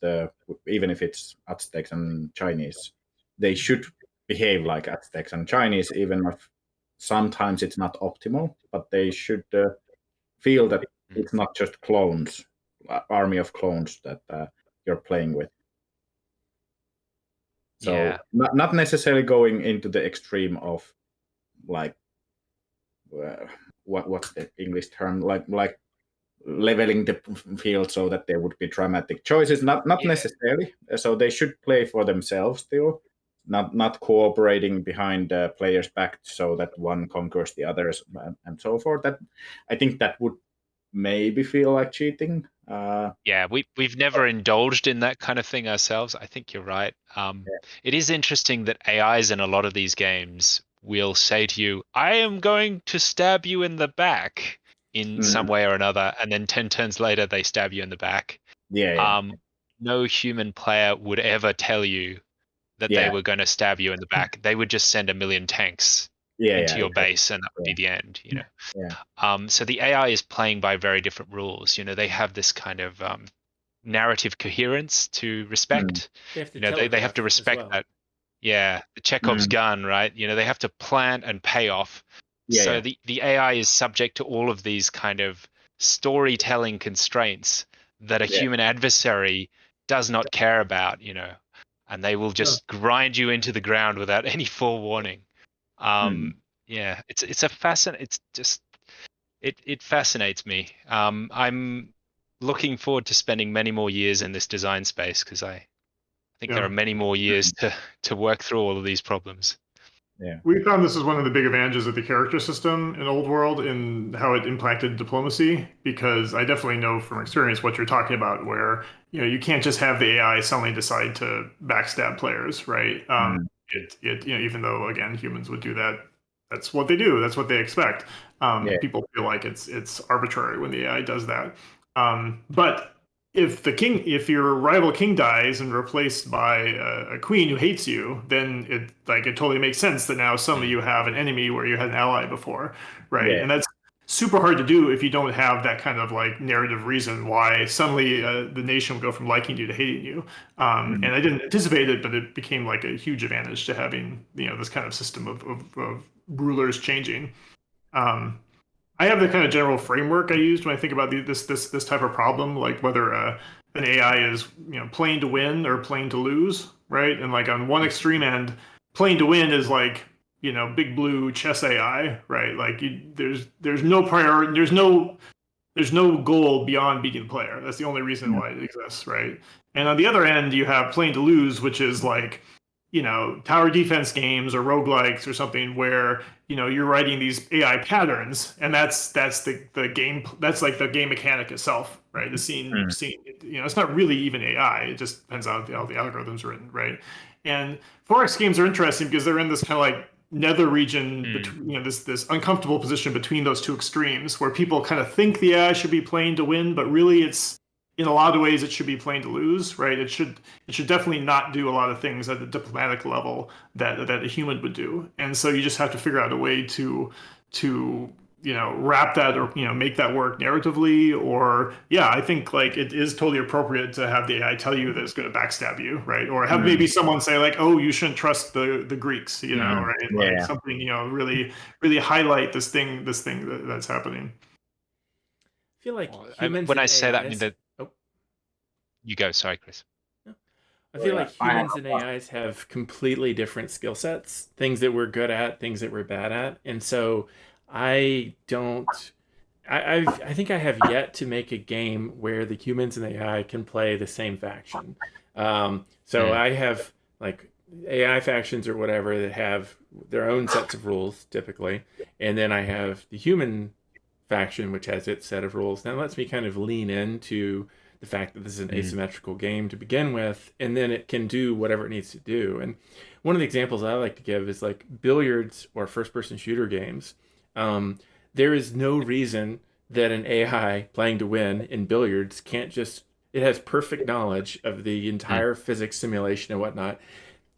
B: even if it's Aztecs and Chinese, they should behave like Aztecs and Chinese, even if sometimes it's not optimal, but they should. Feel that it's not just clones, army of clones that you're playing with. So
D: Yeah.
B: not necessarily going into the extreme of like what's the English term, like leveling the field so that there would be dramatic choices. Not
D: Yeah.
B: necessarily. So they should play for themselves still. Not cooperating behind players' back so that one conquers the others and so forth. That I think that would maybe feel like cheating.
D: Yeah, we've never indulged in that kind of thing ourselves. I think you're right. It is interesting that AIs in a lot of these games will say to you, "I am going to stab you in the back" in some way or another, and then 10 turns later they stab you in the back.
B: Yeah,
D: No human player would ever tell you that they
B: yeah,
D: were going to stab you in the back. They would just send a million tanks
B: yeah,
D: into your
B: exactly.
D: base, and that would be the end.
B: Yeah,
D: So the AI is playing by very different rules. They have this kind of narrative coherence to
B: mm,
D: respect.
A: They have to
D: They have to
A: telegraph as
D: respect
A: well.
D: that. Yeah, the Chekhov's
B: mm,
D: gun, right? They have to plant and pay off. So
B: yeah,
D: the AI is subject to all of these kind of storytelling constraints that a
B: yeah,
D: human adversary does not care about. And they will
C: Yeah.
D: just grind you into the ground without any forewarning.
B: mm,
D: Yeah, it's just it fascinates me. I'm looking forward to spending many more years in this design space because I think there
C: Yeah.
D: are many more years to work through all of these problems.
B: yeah,
C: We found this is one of the big advantages of the character system in Old World in how it impacted diplomacy, because I definitely know from experience what you're talking about, where you can't just have the AI suddenly decide to backstab players, right?
B: mm,
C: Even though again humans would do that, that's what they do, that's what they expect.
B: yeah,
C: People feel like it's arbitrary when the AI does that. But if your rival king dies and replaced by a queen who hates you, then it totally makes sense that now suddenly
D: Mm.
C: you have an enemy where you had an ally before, right?
B: yeah,
C: And that's super hard to do if you don't have that kind of like narrative reason why suddenly the nation will go from liking you to hating you.
B: mm,
C: And I didn't anticipate it, but it became like a huge advantage to having this kind of system of rulers changing. Um, I have the kind of general framework I used when I think about this type of problem, like whether an AI is playing to win or playing to lose, right? And like on one extreme end, playing to win is like big blue chess AI, right? Like there's no priority, there's no goal beyond beating the player. That's the only reason
B: mm,
C: why it exists, right? And on the other end, you have playing to lose, which is like, tower defense games or roguelikes or something where, you're writing these AI patterns, and that's the game, that's like the game mechanic itself, right? The
B: mm,
C: scene, it's not really even AI. It just depends on how the algorithms are written, right? And 4X games are interesting because they're in this kind of like nether region
D: Mm.
C: between this uncomfortable position between those two extremes where people kind of think the AI should be playing to win, but really in a lot of ways it should be playing to lose, right? It should definitely not do a lot of things at the diplomatic level that a human would do, and so you just have to figure out a way to wrap that, or make that work narratively. Or yeah, I think like it is totally appropriate to have the AI tell you that it's going to backstab you, right? Or have maybe someone say like, oh, you shouldn't trust the Greeks, right? Like
B: Yeah.
C: something, really highlight this thing that's happening.
A: I feel like
D: Well,
A: humans
D: when I
A: and
D: say that, I mean
A: AIs.
D: that
A: Oh,
D: you go. Sorry, Chris.
A: no. I feel like
B: I have
A: humans and AIs have completely different skill sets, things that we're good at, things that we're bad at, and so I don't. I think I have yet to make a game where the humans and AI can play the same faction. So
D: Mm,
A: I have like AI factions or whatever that have their own sets of rules typically, and then I have the human faction which has its set of rules. That lets me kind of lean into the fact that this is an
D: mm,
A: asymmetrical game to begin with, and then it can do whatever it needs to do. And one of the examples I like to give is like billiards or first-person shooter games. Um, there is no reason that an AI playing to win in billiards can't just. It has perfect knowledge of the
D: mm,
A: entire physics simulation and whatnot.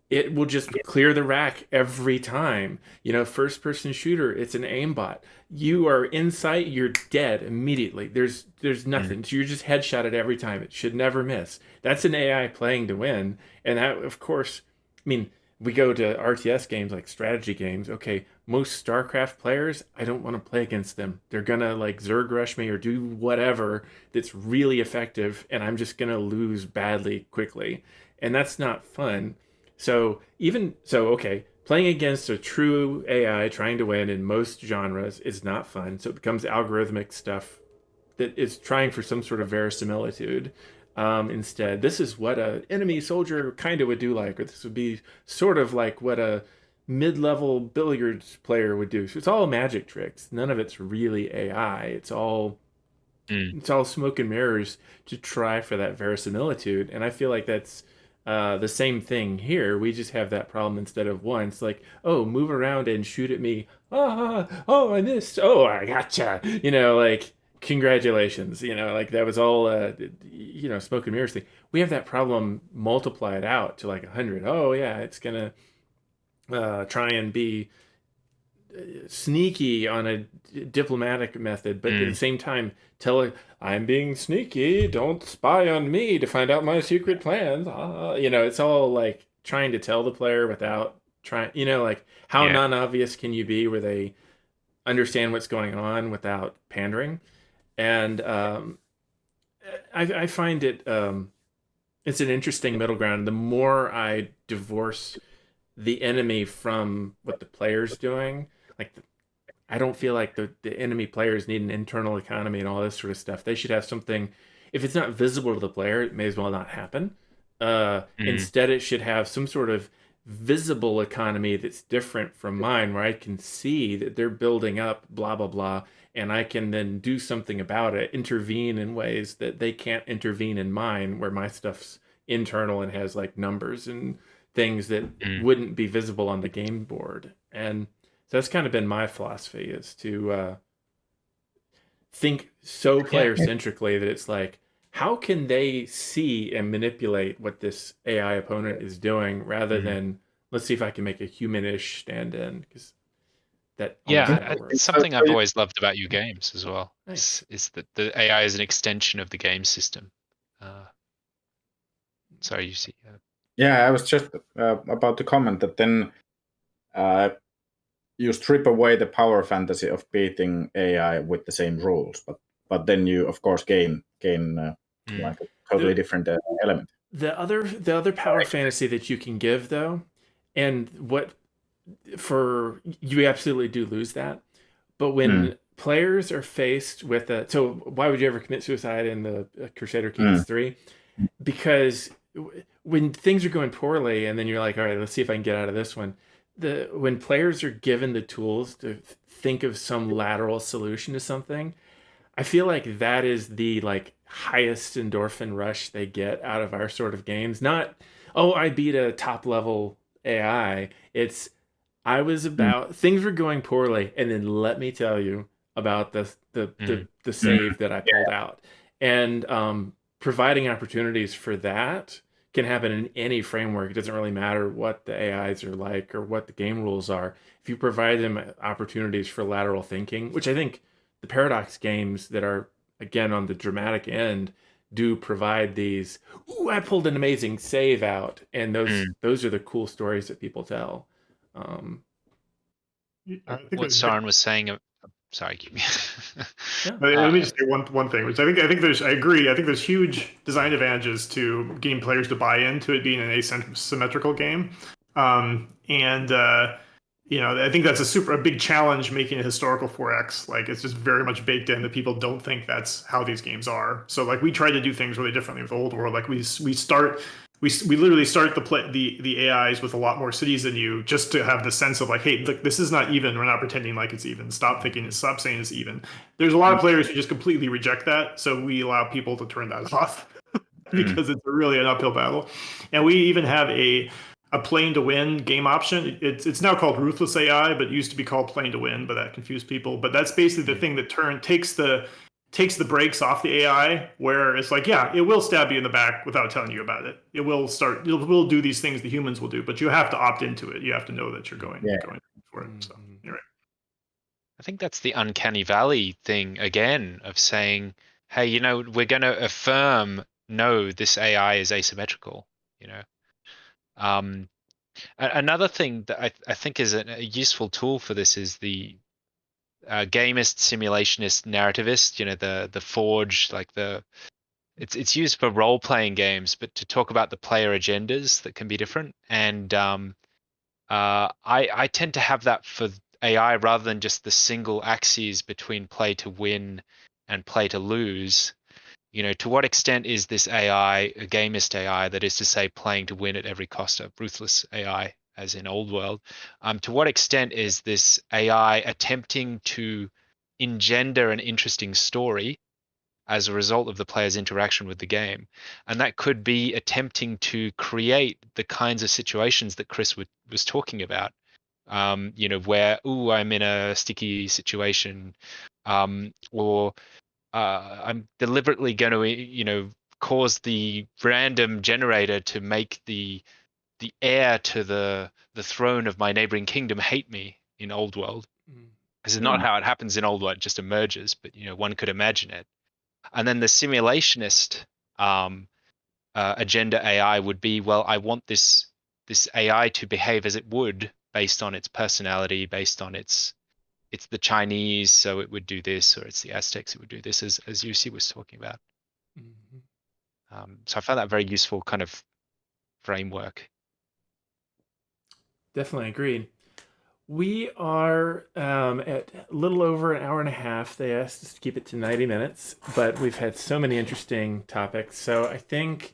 A: It will just clear the rack every time. First person shooter, it's an aimbot. You are in sight, you're dead immediately. There's
D: mm.
A: nothing. So you're just headshotted every time. It should never miss. That's an AI playing to win. And that, of course, I mean, we go to RTS games like strategy games. Okay, most StarCraft players, I don't want to play against them. They're gonna like Zerg rush me or do whatever that's really effective, and I'm just gonna lose badly quickly. And that's not fun. Okay, playing against a true AI trying to win in most genres is not fun. So it becomes algorithmic stuff that is trying for some sort of verisimilitude. Instead, this is what a enemy soldier kind of would do like, or this would be sort of like what a mid-level billiards player would do. So it's all magic tricks. None of it's really AI.
D: Mm.
A: It's all smoke and mirrors to try for that verisimilitude. And I feel like that's the same thing here. We just have that problem instead of once, like, oh, move around and shoot at me. Oh, I missed. Oh, I gotcha. Like, congratulations. Like that was all, smoke and mirrors thing. We have that problem multiplied out to like 100. Oh, yeah, it's going to try and be sneaky on a diplomatic method, but at the
D: Mm.
A: same time, tell her, I'm being sneaky. Don't spy on me to find out my secret plans. It's all like trying to tell the player without trying, like how
D: Yeah.
A: non-obvious can you be where they understand what's going on without pandering? And I find it's an interesting middle ground. The more I divorce the enemy from what the player's doing, like I don't feel like the enemy players need an internal economy and all this sort of stuff. They should have something. If it's not visible to the player, it may as well not happen.
D: Mm.
A: Instead, it should have some sort of visible economy that's different from mine, where I can see that they're building up, blah blah blah, and I can then do something about it, intervene in ways that they can't intervene in mine, where my stuff's internal and has like numbers and things that
D: Mm.
A: wouldn't be visible on the game board. And so that's kind of been my philosophy, is to think so
D: Yeah.
A: player centrically that it's like, how can they see and manipulate what this AI opponent is doing, rather
D: Mm.
A: than let's see if I can make a humanish stand in, because that almost
D: Yeah,
A: never
D: it's
A: works.
D: something I've always loved about your games as well.
A: Thanks.
D: Is that the AI is an extension of the game system. Uh, sorry, you see.
B: Yeah, I was just about to comment that then uh, you strip away the power fantasy of beating AI with the same rules, but then you of course gain
D: Mm.
B: like a totally
A: The
B: different element.
A: the other power fantasy that you can give though, and what for you absolutely do lose that. But
B: Mm,
A: when players are faced with a, so why would you ever commit suicide in the Crusader
B: mm,
A: Kings 3? Because when things are going poorly and then you're like, all right, let's see if I can get out of this one. When players are given the tools to think of some lateral solution to something, I feel like that is the like highest endorphin rush they get out of our sort of games. Not, oh, I beat a top level AI. It's, I was
B: mm,
A: about, things were going poorly, and then let me tell you about the
D: Mm.
A: the
B: mm.
A: save that I pulled
B: Yeah.
A: out. And providing opportunities for that can happen in any framework. It doesn't really matter what the AIs are like or what the game rules are. If you provide them opportunities for lateral thinking, which I think the Paradox games that are, again, on the dramatic end, do provide these, ooh, I pulled an amazing save out. And those are the cool stories that people tell.
C: I think
D: What Soren was saying. Sorry.
A: Yeah.
C: let me just say one thing, which I think there's. I agree. I think there's huge design advantages to getting players to buy into it being an asymmetrical game, and I think that's a big challenge making a historical 4X. Like it's just very much baked in that people don't think that's how these games are. So like we try to do things really differently with Old World. Like we literally start the AIs with a lot more cities than you, just to have the sense of like, hey, look, this is not even. We're not pretending like it's even. Stop saying it's even. There's a lot of players who just completely reject that. So we allow people to turn that off because it's really an uphill battle. And we even have a playing to win game option. It's now called Ruthless AI, but it used to be called playing to win, but that confused people. But that's basically the thing that takes the brakes off the AI, where it's like, yeah, it will stab you in the back without telling you about it. It will do these things the humans will do, but you have to opt into it. You have to know that you're going for it. So you're right.
D: I think that's the uncanny valley thing again of saying, hey, we're going to affirm, no, this AI is asymmetrical, Another thing that I think is a useful tool for this is the gamist, simulationist, narrativist. The Forge, like it's used for role playing games, but to talk about the player agendas that can be different. And I tend to have that for AI rather than just the single axes between play to win and play to lose. To what extent is this AI a gamist AI, that is to say playing to win at every cost, a ruthless AI as in Old World? To what extent is this AI attempting to engender an interesting story as a result of the player's interaction with the game? And that could be attempting to create the kinds of situations that Chris was talking about, where, ooh, I'm in a sticky situation, or I'm deliberately going to, cause the random generator to make the heir to the throne of my neighboring kingdom hate me in Old World. This is not how it happens in Old World; it just emerges. But one could imagine it. And then the simulationist agenda AI would be, well, I want this AI to behave as it would based on its personality, based on it's the Chinese, so it would do this, or it's the Aztecs, it would do this, as Yusi was talking about. So I found that very useful kind of framework.
A: Definitely agreed. We are at a little over an hour and a half. They asked us to keep it to 90 minutes, but we've had so many interesting topics. So I think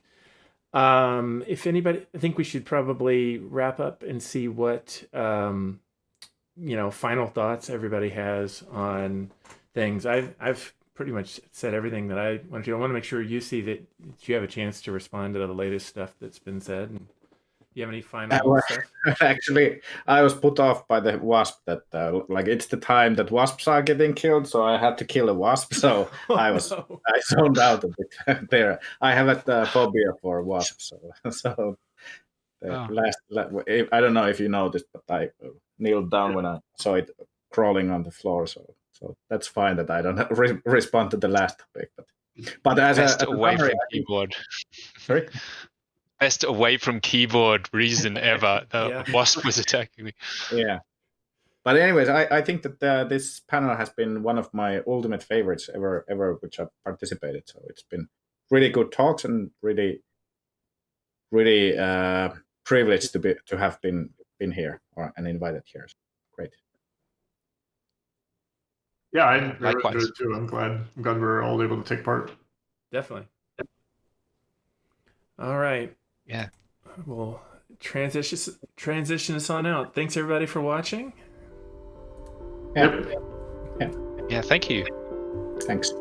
A: if anybody, I think we should probably wrap up and see what final thoughts everybody has on things. I've pretty much said everything that I want to. I want to make sure you see that you have a chance to respond to the latest stuff that's been said. And you have any final stuff?
B: Actually, I was put off by the wasp that it's the time that wasps are getting killed, so I had to kill a wasp. So I zoned out a bit there. I have a phobia for wasps, so last I don't know if you noticed, but I kneeled down when I saw it crawling on the floor. So that's fine that I don't respond to the last topic. But as
D: Best
B: a
D: away
B: summary,
D: from keyboard.
B: Sorry.
D: Best away from keyboard reason ever. The wasp was attacking me.
B: Yeah. But anyways, I think that this panel has been one of my ultimate favorites ever which I've participated. So it's been really good talks and really privileged to have been here and invited here. So great.
C: Yeah, I really
D: Likewise.
C: enjoyed it too. I'm glad we're all able to take part.
A: Definitely. All right.
D: Yeah.
A: We'll transition us on out. Thanks everybody for watching.
B: Yeah.
D: Yeah, thank you.
B: Thanks.